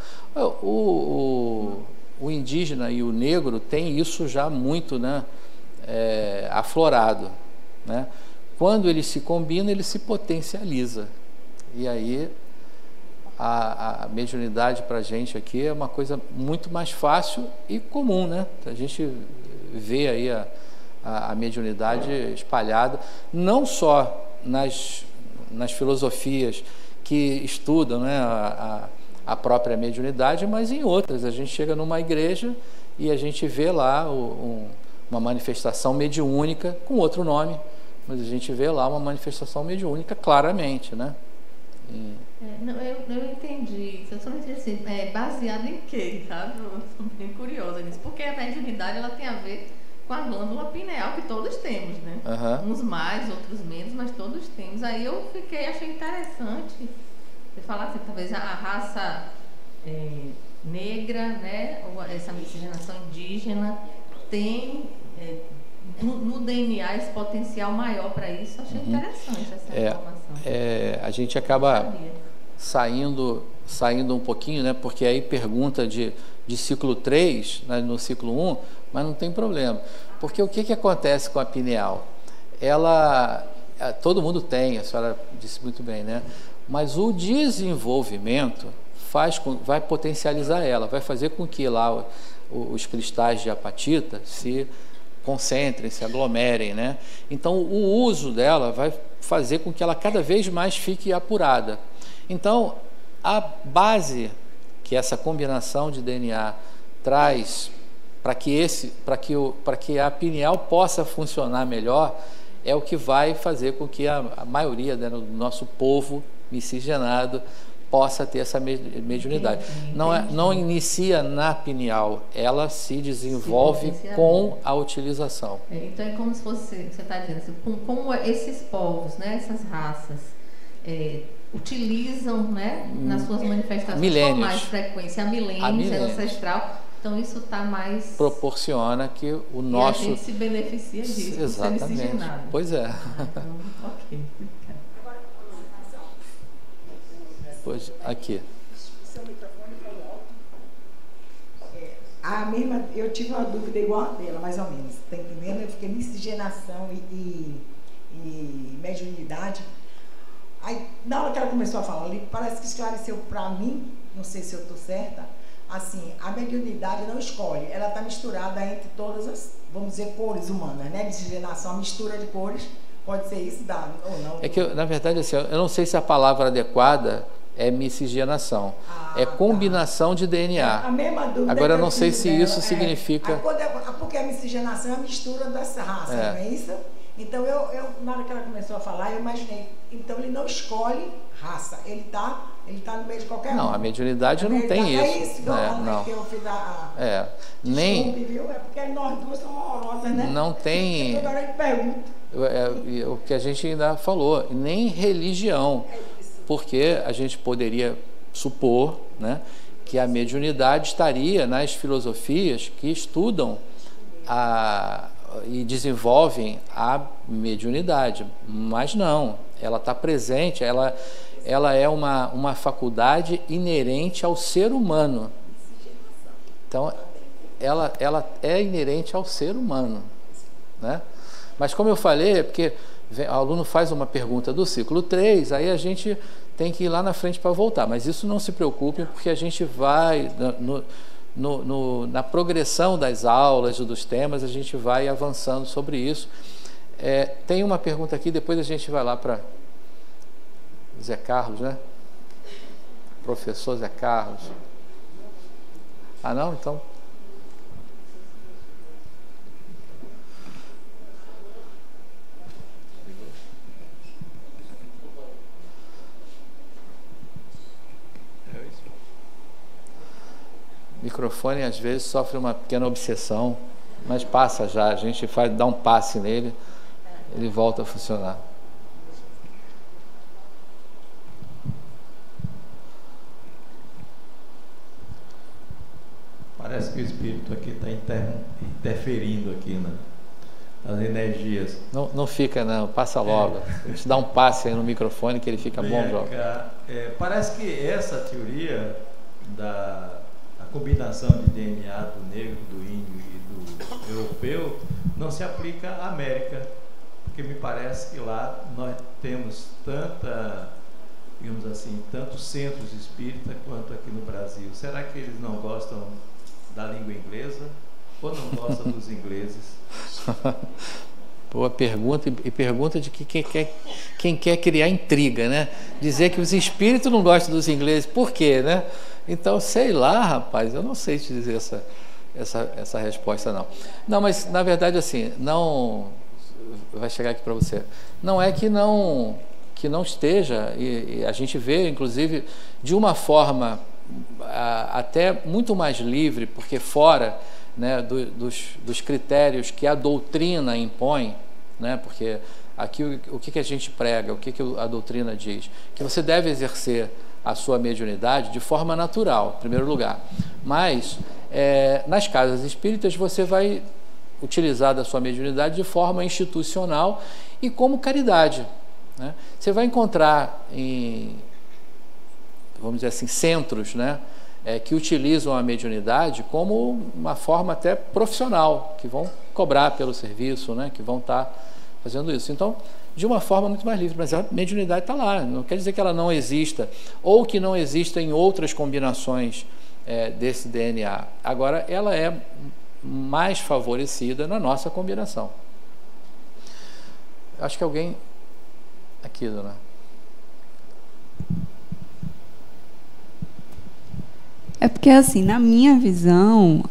O indígena e o negro têm isso já muito, né, aflorado, né? Quando ele se combina, ele se potencializa. E aí a mediunidade para a gente aqui é uma coisa muito mais fácil e comum, né? A gente vê aí a mediunidade espalhada, não só nas filosofias que estudam, né, a própria mediunidade, mas em outras. A gente chega numa igreja e a gente vê lá uma manifestação mediúnica com outro nome, mas a gente vê lá uma manifestação mediúnica claramente, né? Eu entendi. Eu só não entendi assim, baseado em quê, sabe? Eu sou bem curiosa nisso. Porque a mediunidade ela tem a ver com a glândula pineal que todos temos, né? Uns mais, outros menos, mas todos temos. Aí eu achei interessante você falar assim, talvez a raça negra, né? Ou essa miscigenação indígena tem no DNA esse potencial maior para isso. Achei interessante essa informação. A gente acaba saindo um pouquinho, né? Porque aí pergunta de ciclo 3, né, no ciclo 1, mas não tem problema. Porque o que acontece com a pineal? Todo mundo tem, a senhora disse muito bem, né? Mas o desenvolvimento vai potencializar ela, vai fazer com que lá os cristais de apatita se concentrem, se aglomerem, né? Então o uso dela vai fazer com que ela cada vez mais fique apurada. Então a base que essa combinação de DNA traz para que a pineal possa funcionar melhor é o que vai fazer com que a maioria do nosso povo miscigenado possa ter essa mediunidade. Não inicia na pineal, ela se desenvolve com a utilização. Então é como se fosse, você está dizendo assim, como esses povos, né, essas raças, utilizam, né, nas suas manifestações com mais frequência, há milênios, ancestral. Então isso está mais... Proporciona que o nosso... E a gente se beneficia disso. Exatamente. Pois é. Então, ok. Pois, aqui. Seu microfone falou. Eu tive uma dúvida igual a dela, mais ou menos. Está entendendo? Eu fiquei miscigenação e mediunidade. Aí, na hora que ela começou a falar ali, parece que esclareceu para mim, não sei se eu estou certa, assim, a mediunidade não escolhe, ela está misturada entre todas as, vamos dizer, cores humanas, né? Miscigenação, a mistura de cores, pode ser isso, dá ou não? É que, na verdade, assim, eu não sei se a palavra adequada é miscigenação, é combinação de DNA. A mesma dúvida. Agora, eu não sei se isso significa... Porque a miscigenação é a mistura dessa raça, não é isso? Então, na hora que ela começou a falar, eu imaginei, então ele não escolhe raça, ele tá no meio de qualquer um. Não, a mediunidade não tem isso. É isso, não. Que eu fiz nem... Desculpe, viu? É porque nós duas somos horrorosas, né? Não tem... Toda hora eu pergunto. O que a gente ainda falou, nem religião, porque a gente poderia supor, né, que a mediunidade estaria nas filosofias que estudam e desenvolvem a mediunidade, mas não, ela está presente, ela é uma faculdade inerente ao ser humano. Então, ela é inerente ao ser humano, né? Mas como eu falei, é porque o aluno faz uma pergunta do ciclo 3, aí a gente tem que ir lá na frente para voltar, mas isso não se preocupe, porque a gente vai, na progressão das aulas, dos temas, a gente vai avançando sobre isso. Tem uma pergunta aqui, depois a gente vai lá para Zé Carlos, né? Professor Zé Carlos. Ah, não? Então... O microfone às vezes sofre uma pequena obsessão, mas passa já, a gente dá um passe nele, ele volta a funcionar. Parece que o espírito aqui está interferindo aqui nas energias. Não fica não, passa logo. A gente dá um passe aí no microfone que ele fica bom, João. Parece que essa teoria da combinação de DNA do negro, do índio e do europeu não se aplica à América, porque me parece que lá nós temos digamos assim, tantos centros espíritas quanto aqui no Brasil. Será que eles não gostam da língua inglesa ou não gostam dos ingleses? Boa pergunta, e pergunta de quem quer criar intriga, né? Dizer que os espíritos não gostam dos ingleses, por quê, né? Então, sei lá, rapaz, eu não sei te dizer essa resposta, não. Não, mas, na verdade, assim, não... vai chegar aqui para você. Não é que não esteja, e a gente vê, inclusive, de uma forma até muito mais livre, porque fora, né, dos critérios que a doutrina impõe, né, porque aqui o que a gente prega, o que a doutrina diz? Que você deve exercer a sua mediunidade de forma natural, em primeiro lugar. Mas, nas casas espíritas, você vai utilizar da sua mediunidade de forma institucional e como caridade, né? Você vai encontrar vamos dizer assim, centros, né, que utilizam a mediunidade como uma forma até profissional, que vão cobrar pelo serviço, né, que vão estar fazendo isso. Então, de uma forma muito mais livre, mas a mediunidade está lá, não quer dizer que ela não exista, ou que não exista em outras combinações desse DNA. Agora, ela é mais favorecida na nossa combinação. Acho que alguém... Aqui, dona. É porque, assim, na minha visão,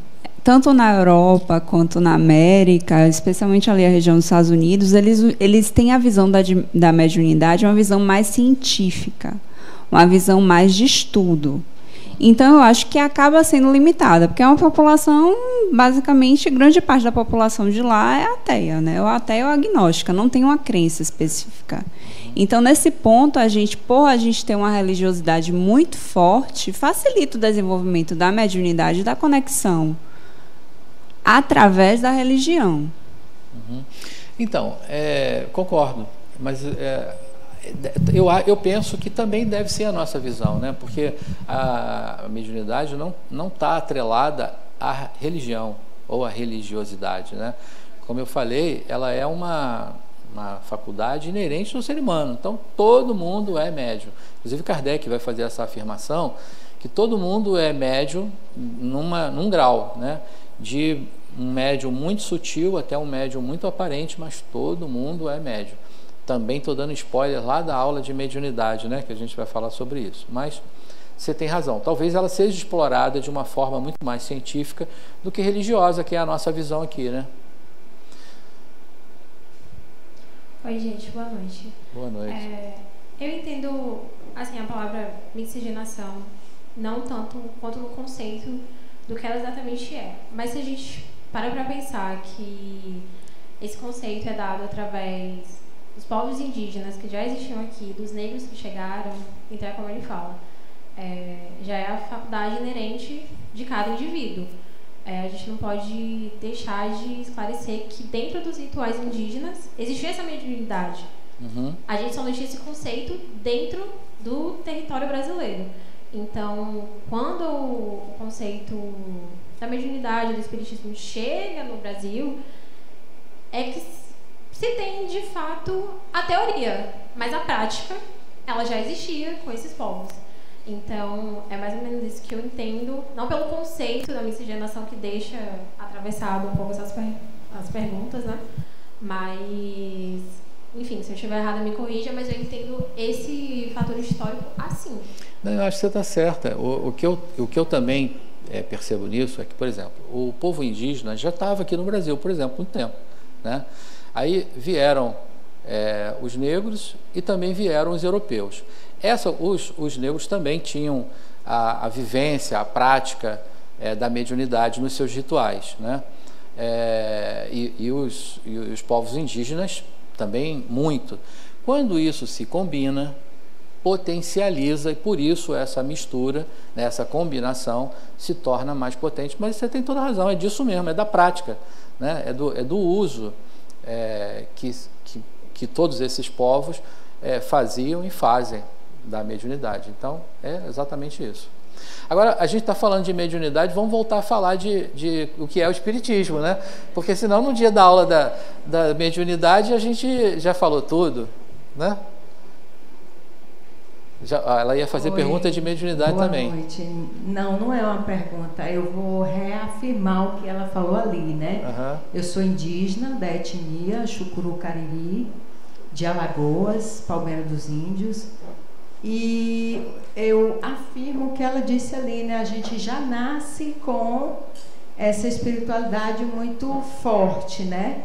tanto na Europa quanto na América, especialmente ali a região dos Estados Unidos, eles têm a visão da mediunidade, uma visão mais científica, uma visão mais de estudo. Então, eu acho que acaba sendo limitada, porque é uma população, basicamente, grande parte da população de lá é ateia, né? Ou ateia ou agnóstica, não tem uma crença específica. Então, nesse ponto, por a gente ter uma religiosidade muito forte, facilita o desenvolvimento da mediunidade e da conexão através da religião. Uhum. Então, concordo, mas... Eu penso que também deve ser a nossa visão, né? Porque a mediunidade não está atrelada à religião ou à religiosidade, né? Como eu falei, ela é uma faculdade inerente ao ser humano. Então, todo mundo é médium. Inclusive, Kardec vai fazer essa afirmação que todo mundo é médium num grau, né? De um médium muito sutil até um médium muito aparente, mas todo mundo é médium. Também estou dando spoiler lá da aula de mediunidade, né, que a gente vai falar sobre isso. Mas você tem razão. Talvez ela seja explorada de uma forma muito mais científica do que religiosa, que é a nossa visão aqui, né? Oi, gente. Boa noite. Boa noite. Eu entendo, assim, a palavra miscigenação, não tanto quanto no conceito do que ela exatamente é. Mas se a gente para pensar que esse conceito é dado através dos povos indígenas que já existiam aqui, dos negros que chegaram, então é como ele fala, já é a faculdade inerente de cada indivíduo. A gente não pode deixar de esclarecer que dentro dos rituais indígenas existia essa mediunidade. Uhum. A gente só não tinha esse conceito dentro do território brasileiro. Então, quando o conceito da mediunidade, do espiritismo chega no Brasil, é que se tem, de fato, a teoria, mas a prática, ela já existia com esses povos. Então, é mais ou menos isso que eu entendo, não pelo conceito da miscigenação que deixa atravessado um pouco as perguntas, né? Mas, enfim, se eu estiver errada, me corrija, mas eu entendo esse fator histórico assim. Não, eu acho que você está certa. O que eu também percebo nisso é que, por exemplo, o povo indígena já estava aqui no Brasil, por exemplo, muito tempo, né? Aí vieram os negros e também vieram os europeus. Os negros também tinham a vivência, a prática da mediunidade nos seus rituais, né? E os povos indígenas também muito. Quando isso se combina, potencializa, e por isso essa mistura, né, essa combinação se torna mais potente. Mas você tem toda a razão, é disso mesmo, é da prática, né? É do uso que todos esses povos faziam e fazem da mediunidade. Então, é exatamente isso. Agora, a gente está falando de mediunidade, vamos voltar a falar de o que é o espiritismo, né? Porque senão no dia da aula da mediunidade a gente já falou tudo, né? Ela ia fazer pergunta de mediunidade também. Boa noite. Não é uma pergunta, eu vou reafirmar o que ela falou ali, né? Uhum. Eu sou indígena da etnia Chucuru-Cariri, de Alagoas, Palmeira dos Índios, e eu afirmo o que ela disse ali, né? A gente já nasce com essa espiritualidade muito forte, né?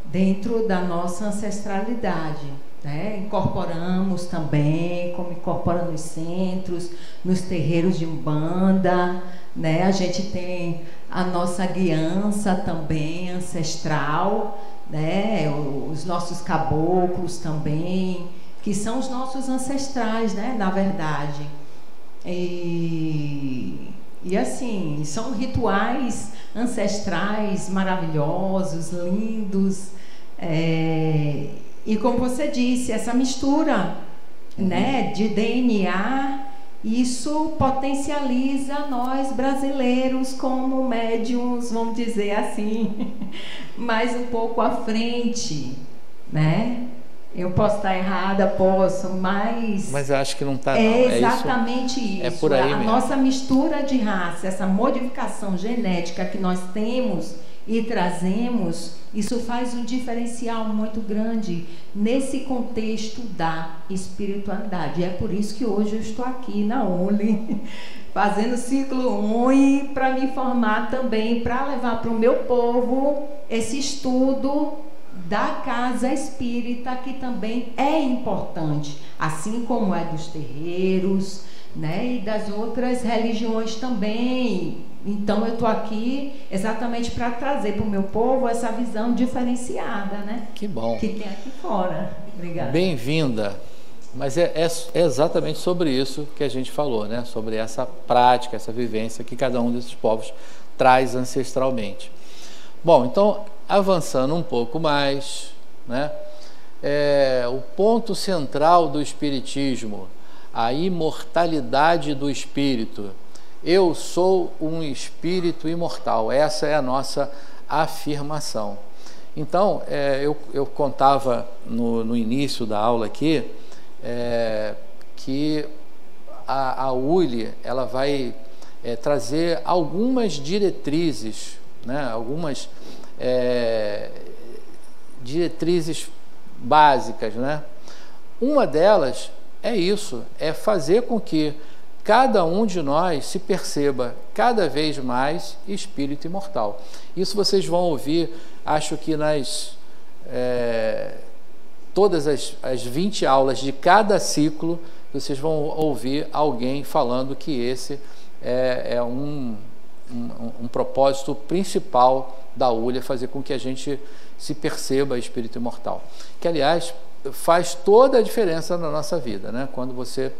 Dentro da nossa ancestralidade, né? Incorporamos também, como incorpora nos centros, nos terreiros de Umbanda, né? A gente tem a nossa guiança também ancestral, né? Os nossos caboclos também, que são os nossos ancestrais, né? Na verdade. E assim, são rituais ancestrais maravilhosos, lindos, e como você disse, essa mistura, né, de DNA, isso potencializa nós brasileiros como médiums, vamos dizer assim, mais um pouco à frente, né? Eu posso estar errada, posso, mas eu acho que não está, não. É exatamente isso. É por aí a mesmo. Nossa mistura de raça, essa modificação genética que nós temos e trazemos, isso faz um diferencial muito grande nesse contexto da espiritualidade. E é por isso que hoje eu estou aqui na UNLE, fazendo ciclo 1 e para me formar também, para levar para o meu povo esse estudo da casa espírita, que também é importante, assim como é dos terreiros, né, e das outras religiões também. Então eu estou aqui exatamente para trazer para o meu povo essa visão diferenciada, né? Que bom. Que tem aqui fora. Obrigada. Bem-vinda. Mas é exatamente sobre isso que a gente falou, né? Sobre essa prática, essa vivência que cada um desses povos traz ancestralmente. Bom, então, avançando um pouco mais, né? O ponto central do espiritismo, a imortalidade do espírito. Eu sou um espírito imortal. Essa é a nossa afirmação. Então, eu contava no início da aula aqui que a ULE ela vai trazer algumas diretrizes, né? Algumas diretrizes básicas, né? Uma delas é isso, é fazer com que cada um de nós se perceba cada vez mais espírito imortal. Isso vocês vão ouvir, acho que nas todas as 20 aulas de cada ciclo, vocês vão ouvir alguém falando que esse é um propósito principal da ULE, fazer com que a gente se perceba espírito imortal. Que, aliás, faz toda a diferença na nossa vida, né? Quando você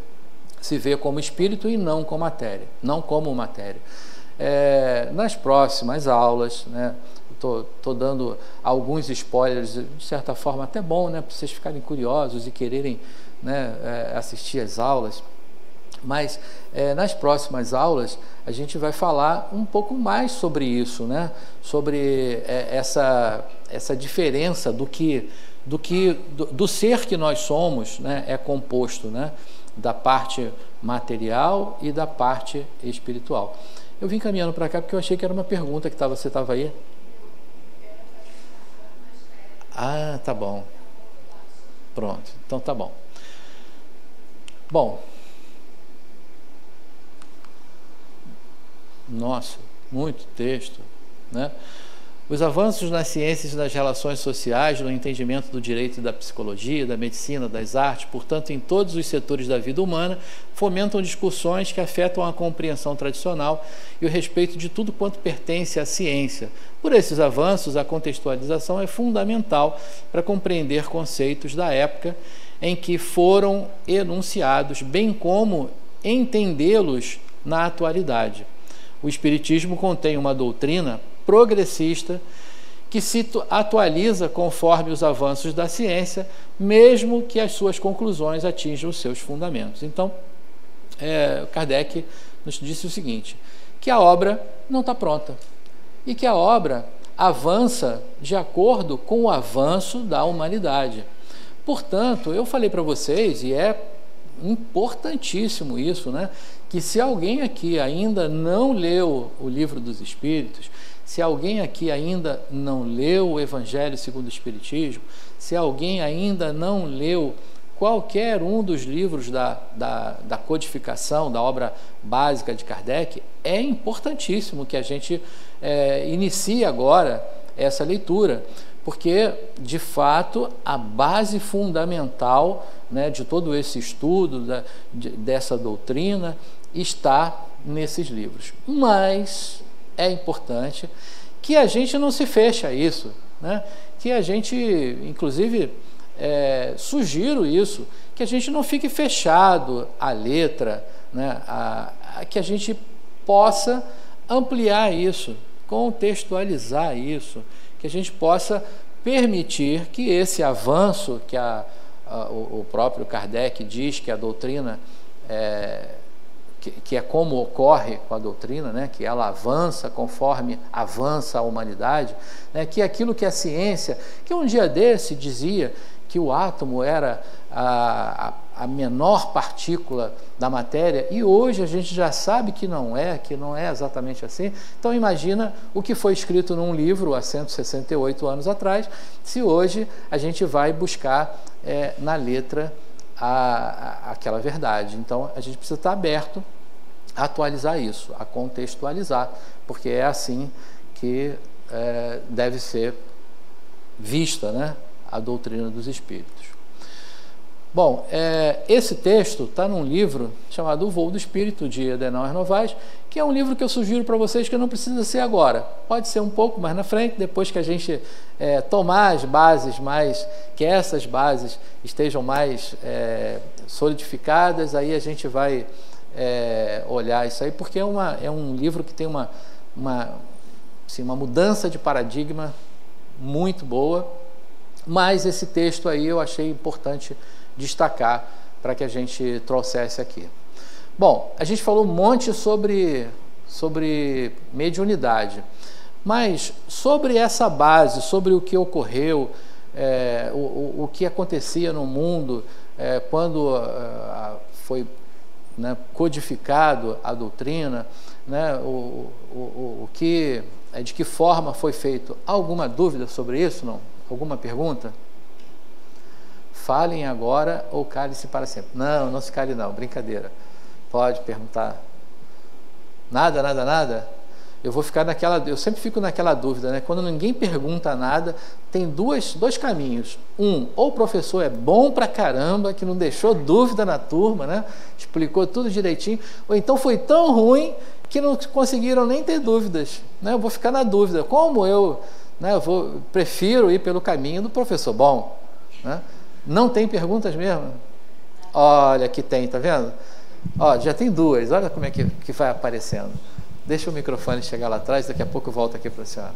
se vê como espírito e não como matéria, não como matéria. Nas próximas aulas, né, estou dando alguns spoilers, de certa forma até bom, né, para vocês ficarem curiosos e quererem, né, assistir às aulas. Mas nas próximas aulas a gente vai falar um pouco mais sobre isso, né, sobre essa diferença do ser que nós somos, né, é composto, né, da parte material e da parte espiritual. Eu vim caminhando para cá porque eu achei que era uma pergunta que você estava aí. Ah, tá bom. Pronto, então tá bom. Bom. Nossa, muito texto, né? Os avanços nas ciências e nas relações sociais, no entendimento do direito e da psicologia, da medicina, das artes, portanto, em todos os setores da vida humana, fomentam discussões que afetam a compreensão tradicional e o respeito de tudo quanto pertence à ciência. Por esses avanços, a contextualização é fundamental para compreender conceitos da época em que foram enunciados, bem como entendê-los na atualidade. O Espiritismo contém uma doutrina progressista que se atualiza conforme os avanços da ciência, mesmo que as suas conclusões atinjam os seus fundamentos. Então, Kardec nos disse o seguinte, que a obra não está pronta e que a obra avança de acordo com o avanço da humanidade. Portanto, eu falei para vocês, e é importantíssimo isso, né? Que se alguém aqui ainda não leu o Livro dos Espíritos, se alguém aqui ainda não leu o Evangelho segundo o Espiritismo, se alguém ainda não leu qualquer um dos livros da codificação, da obra básica de Kardec, é importantíssimo que a gente inicie agora essa leitura, porque, de fato, a base fundamental, né, de todo esse estudo, dessa doutrina, está nesses livros. Mas é importante que a gente não se feche a isso, né? Que a gente, inclusive, sugiro isso, que a gente não fique fechado à letra, né? Que a gente possa ampliar isso, contextualizar isso, que a gente possa permitir que esse avanço que o próprio Kardec diz que a doutrina, que é como ocorre com a doutrina, né, que ela avança conforme avança a humanidade, né, que aquilo que a ciência, que um dia desse dizia que o átomo era a menor partícula da matéria, e hoje a gente já sabe que não é exatamente assim. Então imagina o que foi escrito num livro há 168 anos atrás, se hoje a gente vai buscar na letra aquela verdade. Então a gente precisa estar aberto a atualizar isso, a contextualizar, porque é assim que deve ser vista, né, a doutrina dos espíritos. Bom, esse texto está num livro chamado O Voo do Espírito, de Edenauer Novaes, que é um livro que eu sugiro para vocês que não precisa ser agora. Pode ser um pouco mais na frente, depois que a gente tomar as bases mais, que essas bases estejam mais solidificadas, aí a gente vai olhar isso aí, porque é um livro que tem uma mudança de paradigma muito boa, mas esse texto aí eu achei importante destacar para que a gente trouxesse aqui. Bom, a gente falou um monte sobre mediunidade, mas sobre essa base, sobre o que ocorreu, o que acontecia no mundo quando foi, né, codificado a doutrina, né, de que forma foi feito. Alguma dúvida sobre isso? Não? Alguma pergunta? Falem agora ou cale-se para sempre. Não, não se cale não, brincadeira. Pode perguntar. Nada, nada, nada? Eu sempre fico naquela dúvida, né? Quando ninguém pergunta nada, tem dois caminhos. Ou o professor é bom pra caramba, que não deixou dúvida na turma, né? Explicou tudo direitinho, ou então foi tão ruim que não conseguiram nem ter dúvidas, né? Eu vou ficar na dúvida. Como eu prefiro ir pelo caminho do professor bom, né? Não tem perguntas mesmo? Olha que tem, tá vendo? Ó, já tem duas, olha como é que vai aparecendo. Deixa o microfone chegar lá atrás, daqui a pouco eu volto aqui para a senhora.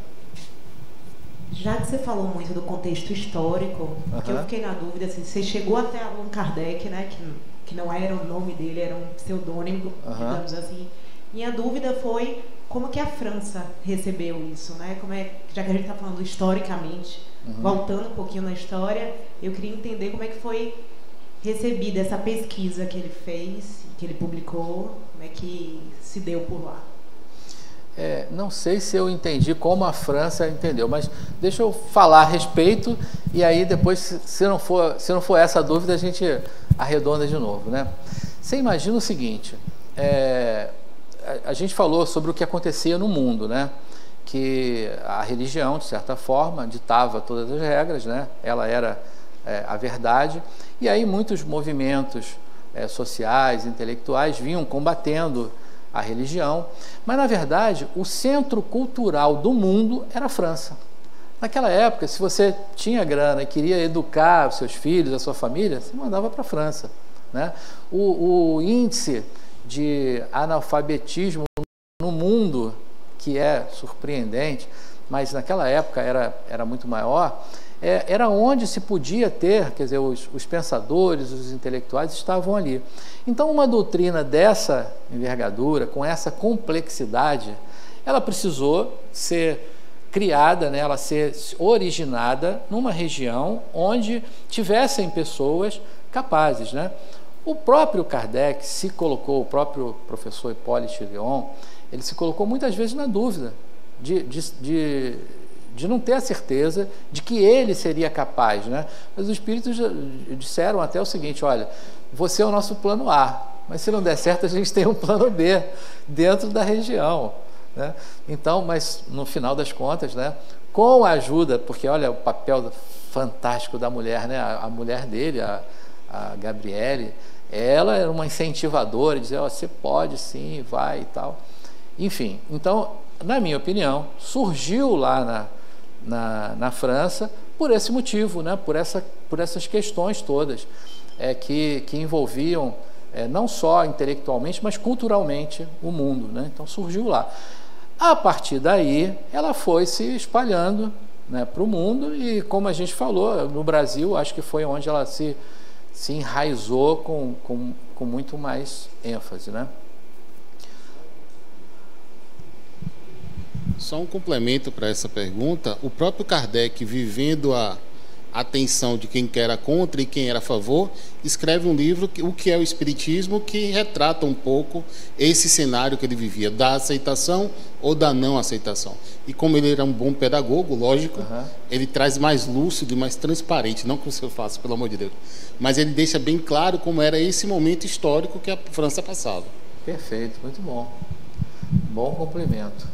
Já que você falou muito do contexto histórico, porque eu fiquei na dúvida, assim, você chegou até Allan Kardec, né, que não era o nome dele, era um pseudônimo, digamos assim. Minha dúvida foi como que a França recebeu isso, né? Já que a gente está falando historicamente, voltando um pouquinho na história, eu queria entender como é que foi recebida essa pesquisa que ele fez, que ele publicou, como é que se deu por lá. Não sei se eu entendi como a França entendeu, mas deixa eu falar a respeito e aí depois, se não for essa dúvida, a gente arredonda de novo, né? Você imagina o seguinte, a gente falou sobre o que acontecia no mundo, né? Que a religião, de certa forma, ditava todas as regras, né? Ela era a verdade, e aí muitos movimentos sociais, intelectuais vinham combatendo a religião, mas na verdade o centro cultural do mundo era a França. Naquela época, se você tinha grana e queria educar os seus filhos, a sua família, você mandava para a França, né? O índice de analfabetismo no mundo, que é surpreendente, mas naquela época era muito maior, era onde se podia ter, quer dizer, os pensadores, os intelectuais estavam ali. Então, uma doutrina dessa envergadura, com essa complexidade, ela precisou ser criada, né, ela ser originada numa região onde tivessem pessoas capazes, né? O próprio Kardec se colocou, o próprio professor Hippolyte Léon, ele se colocou muitas vezes na dúvida de de não ter a certeza de que ele seria capaz, né? Mas os espíritos disseram até o seguinte: olha, você é o nosso plano A, mas se não der certo a gente tem um plano B dentro da região, né? Então, mas no final das contas, né, com a ajuda, porque olha o papel fantástico da mulher, né? A mulher dele, a Gabriele, ela era uma incentivadora, dizia: oh, você pode sim, vai e tal. Enfim, então, na minha opinião, surgiu lá na França por esse motivo, né? por essas questões todas que envolviam não só intelectualmente, mas culturalmente o mundo, né? Então surgiu lá. A partir daí, ela foi se espalhando, né, para o mundo, e como a gente falou, no Brasil, acho que foi onde ela se enraizou com muito mais ênfase, né? Só um complemento para essa pergunta. O próprio Kardec, vivendo a atenção de quem era contra e quem era a favor, escreve um livro, O que é o Espiritismo, que retrata um pouco esse cenário que ele vivia, da aceitação ou da não aceitação. E como ele era um bom pedagogo, lógico, ele traz mais lúcido e mais transparente, não que o senhor faça, pelo amor de Deus, mas ele deixa bem claro como era esse momento histórico que a França passava. Perfeito, muito bom. Bom complemento.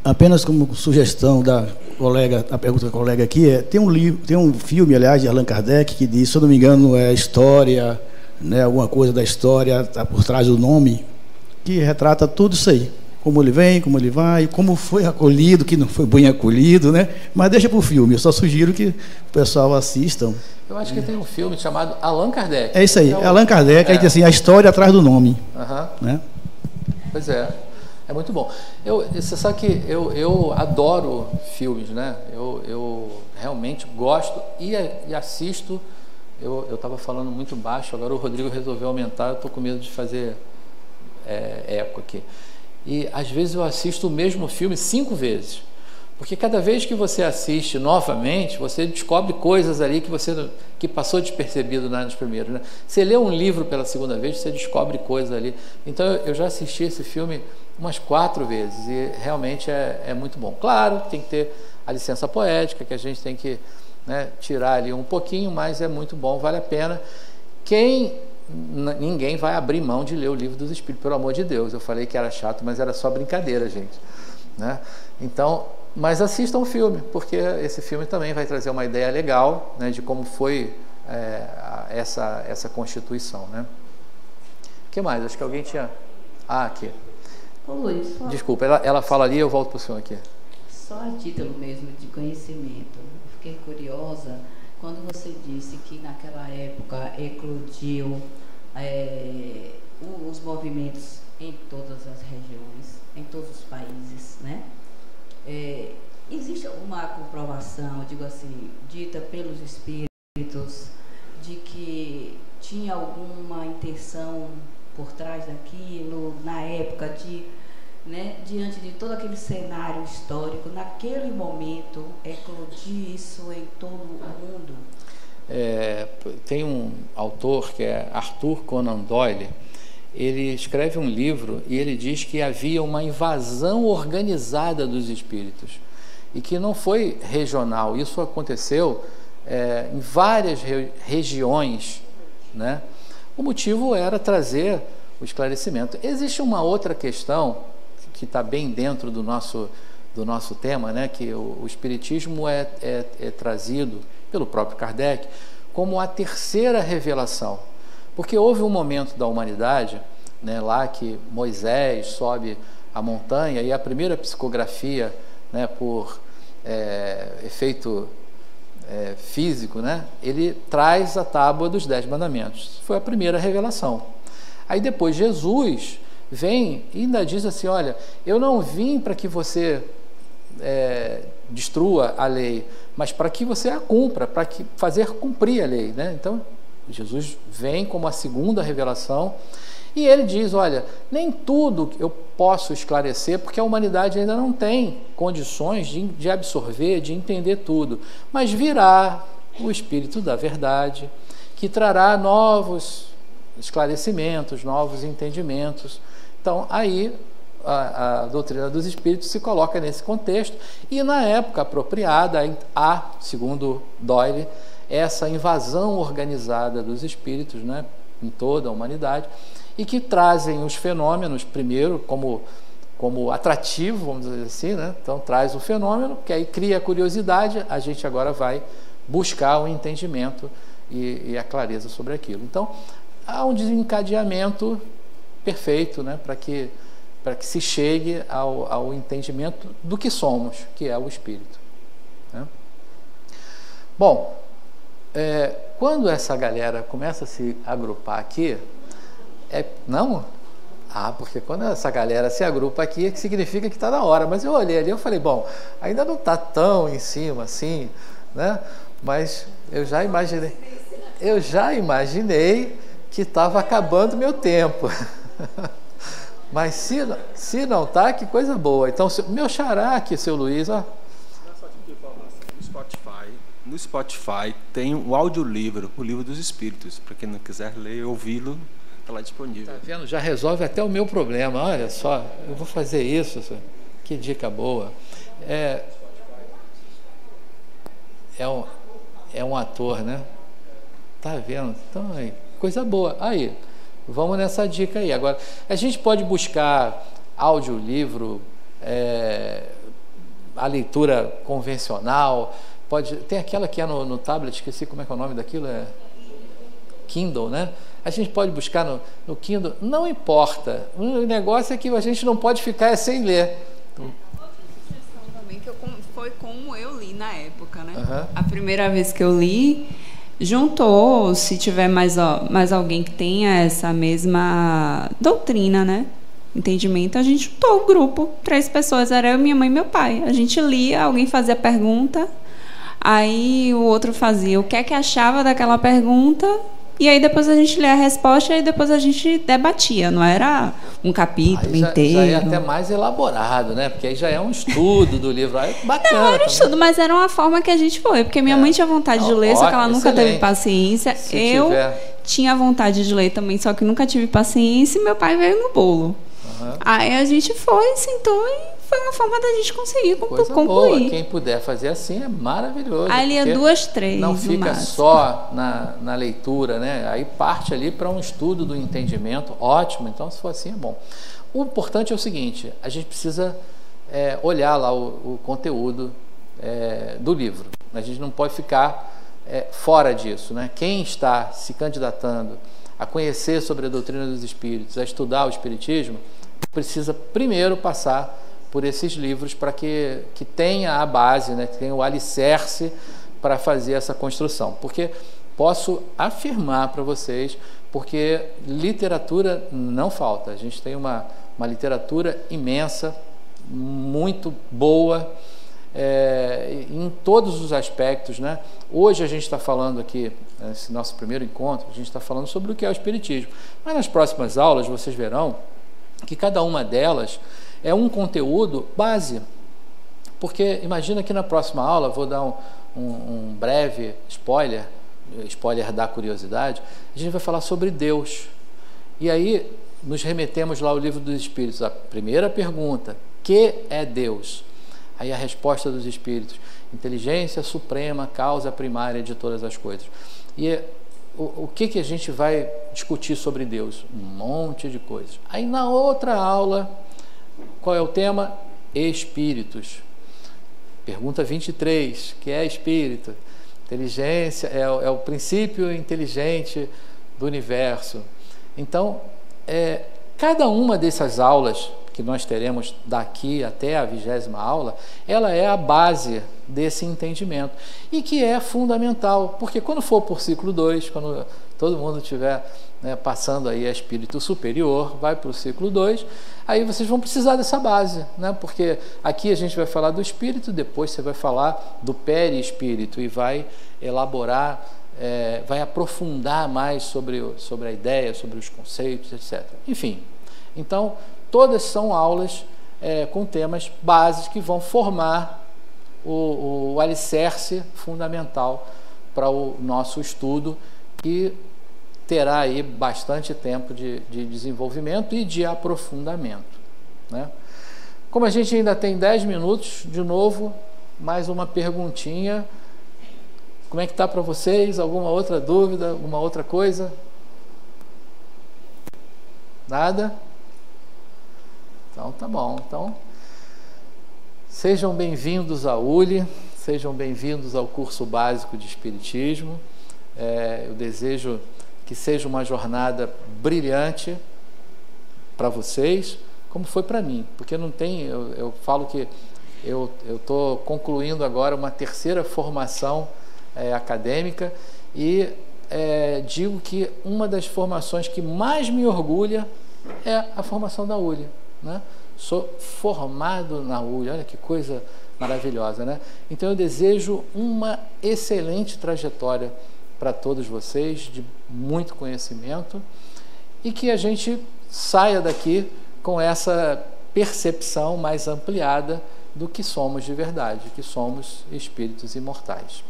Apenas como sugestão da colega, a pergunta da colega aqui tem um filme, aliás, de Allan Kardec, que diz, se eu não me engano, é história, né, alguma coisa da história está por trás do nome, que retrata tudo isso aí, como ele vem, como ele vai, como foi acolhido, que não foi bem acolhido, né? Mas deixa para o filme, eu só sugiro que o pessoal assistam. Eu acho que tem um filme chamado Allan Kardec. É isso aí, Allan Kardec, aí tem assim, a história atrás do nome. Né? Pois é. É muito bom. Você sabe que eu adoro filmes, né? Eu realmente gosto e assisto. Eu estava falando muito baixo, agora o Rodrigo resolveu aumentar, eu estou com medo de fazer eco aqui. E às vezes eu assisto o mesmo filme 5 vezes. Porque cada vez que você assiste novamente, você descobre coisas ali que passou despercebido nos primeiros, né? Você lê um livro pela segunda vez, você descobre coisas ali. Então eu já assisti esse filme umas 4 vezes e realmente é muito bom. Claro, tem que ter a licença poética, que a gente tem que, né, tirar ali um pouquinho, mas é muito bom, vale a pena. Ninguém vai abrir mão de ler o Livro dos Espíritos, pelo amor de Deus. Eu falei que era chato, mas era só brincadeira, gente, né? Então, mas assistam o filme, porque esse filme também vai trazer uma ideia legal, né, de como foi essa Constituição, né? O que mais? Acho que alguém tinha... aqui. Ô Luiz, desculpa, ela fala ali, eu volto para o senhor aqui. Só a título mesmo de conhecimento, eu fiquei curiosa quando você disse que naquela época eclodiu os movimentos em todas as regiões, em todos os países, né? Existe alguma comprovação, digo assim, dita pelos espíritos, de que tinha alguma intenção por trás daquilo, na época diante de todo aquele cenário histórico, naquele momento, eclodir isso em todo o mundo? Tem um autor que é Arthur Conan Doyle. Ele escreve um livro e ele diz que havia uma invasão organizada dos espíritos e que não foi regional. Isso aconteceu em várias regiões, né? O motivo era trazer o esclarecimento. Existe uma outra questão que está bem dentro do nosso tema, né? Que o espiritismo é trazido pelo próprio Kardec como a terceira revelação. Porque houve um momento da humanidade, né, lá que Moisés sobe a montanha e a primeira psicografia, né, por efeito físico, né, ele traz a tábua dos 10 mandamentos. Foi a primeira revelação. Aí depois Jesus vem e ainda diz assim, olha, eu não vim para que você destrua a lei, mas para que você a cumpra, para fazer cumprir a lei, né? Então Jesus vem como a segunda revelação e ele diz, olha, nem tudo eu posso esclarecer porque a humanidade ainda não tem condições de absorver, de entender tudo, mas virá o Espírito da Verdade, que trará novos esclarecimentos, novos entendimentos. Então, aí a doutrina dos Espíritos se coloca nesse contexto, e na época apropriada há, segundo Doyle, essa invasão organizada dos Espíritos, né, em toda a humanidade, e que trazem os fenômenos, primeiro, como atrativo, vamos dizer assim, né? Então traz o fenômeno, que aí cria a curiosidade, a gente agora vai buscar o entendimento e a clareza sobre aquilo. Então, há um desencadeamento perfeito, né, para que se chegue ao entendimento do que somos, que é o Espírito, né? Bom, quando essa galera começa a se agrupar aqui, porque quando essa galera se agrupa aqui, significa que está na hora. Mas eu olhei ali, eu falei, bom, ainda não está tão em cima assim, né? Mas eu já imaginei que estava acabando meu tempo. Mas se não está, que coisa boa. Então, meu xará aqui, seu Luiz, ó. No Spotify tem o audiolivro, o Livro dos Espíritos. Para quem não quiser ler e ouvi-lo, está lá disponível. Tá vendo? Já resolve até o meu problema. Olha só, eu vou fazer isso. Que dica boa. É um ator, né? Tá vendo? Então, aí, coisa boa. Aí, vamos nessa dica aí. Agora, a gente pode buscar audiolivro, a leitura convencional. Tem aquela que é no tablet, esqueci como é que é o nome daquilo, Kindle, né? A gente pode buscar no Kindle, não importa. O negócio é que a gente não pode ficar sem ler. Outra sugestão também, que foi como eu li na época, né? Uhum. A primeira vez que eu li, juntou, se tiver mais alguém que tenha essa mesma doutrina, né? Entendimento, a gente juntou o grupo, 3 pessoas, era eu, minha mãe e meu pai. A gente lia, alguém fazia pergunta, aí o outro fazia o que é que achava daquela pergunta, e aí depois a gente lia a resposta e aí depois a gente debatia, não era um capítulo inteiro. Já é até mais elaborado, né? Porque aí já é um estudo do livro. Aí bacana. Não, era um estudo, mas era uma forma que a gente foi, porque minha mãe tinha vontade de ler, só que ela nunca teve paciência. Tinha vontade de ler também, só que nunca tive paciência, e meu pai veio no bolo. Uhum. Aí a gente foi, sentou e foi uma forma da gente conseguir concluir. Boa. Quem puder fazer assim é maravilhoso. Aí lia 2, 3. Não fica só na leitura, né? Aí parte ali para um estudo do entendimento, ótimo. Então, se for assim, é bom. O importante é o seguinte: a gente precisa olhar lá o conteúdo do livro. A gente não pode ficar fora disso, né? Quem está se candidatando a conhecer sobre a doutrina dos espíritos, a estudar o espiritismo, precisa primeiro passar por esses livros para que tenha a base, né, que tenha o alicerce para fazer essa construção. Porque posso afirmar para vocês, porque literatura não falta. A gente tem uma literatura imensa, muito boa, em todos os aspectos, né? Hoje a gente está falando aqui, nesse nosso primeiro encontro, a gente está falando sobre o que é o espiritismo. Mas nas próximas aulas vocês verão que cada uma delas é um conteúdo base. Porque imagina que na próxima aula, vou dar um breve spoiler da curiosidade, a gente vai falar sobre Deus. E aí nos remetemos lá ao Livro dos Espíritos. A primeira pergunta: que é Deus? Aí a resposta dos Espíritos: inteligência suprema, causa primária de todas as coisas. E o que a gente vai discutir sobre Deus? Um monte de coisas. Aí na outra aula, qual é o tema? Espíritos. Pergunta 23, que é espírito? Inteligência é o princípio inteligente do universo. Então, cada uma dessas aulas que nós teremos daqui até a 20ª aula, ela é a base desse entendimento, e que é fundamental, porque quando for por ciclo 2, quando todo mundo estiver passando aí a espírito superior, vai para o ciclo 2, aí vocês vão precisar dessa base, né? Porque aqui a gente vai falar do espírito, depois você vai falar do perispírito e vai elaborar, vai aprofundar mais sobre a ideia, sobre os conceitos, etc. Enfim, então todas são aulas com temas bases que vão formar o alicerce fundamental para o nosso estudo, que terá aí bastante tempo de desenvolvimento e de aprofundamento, né? Como a gente ainda tem 10 minutos, de novo, mais uma perguntinha. Como é que está para vocês? Alguma outra dúvida? Alguma outra coisa? Nada? Então tá bom. Então, sejam bem-vindos à ULI, sejam bem-vindos ao curso básico de Espiritismo. Eu desejo que seja uma jornada brilhante para vocês, como foi para mim, porque não tem, eu falo que eu estou concluindo agora uma terceira formação acadêmica e digo que uma das formações que mais me orgulha é a formação da ULI, né? Sou formado na ULI, olha que coisa maravilhosa, né? Então eu desejo uma excelente trajetória para todos vocês, de muito conhecimento, e que a gente saia daqui com essa percepção mais ampliada do que somos de verdade, que somos espíritos imortais.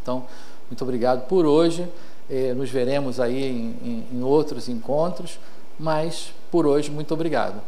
Então, muito obrigado por hoje, nos veremos aí em outros encontros, mas por hoje, muito obrigado.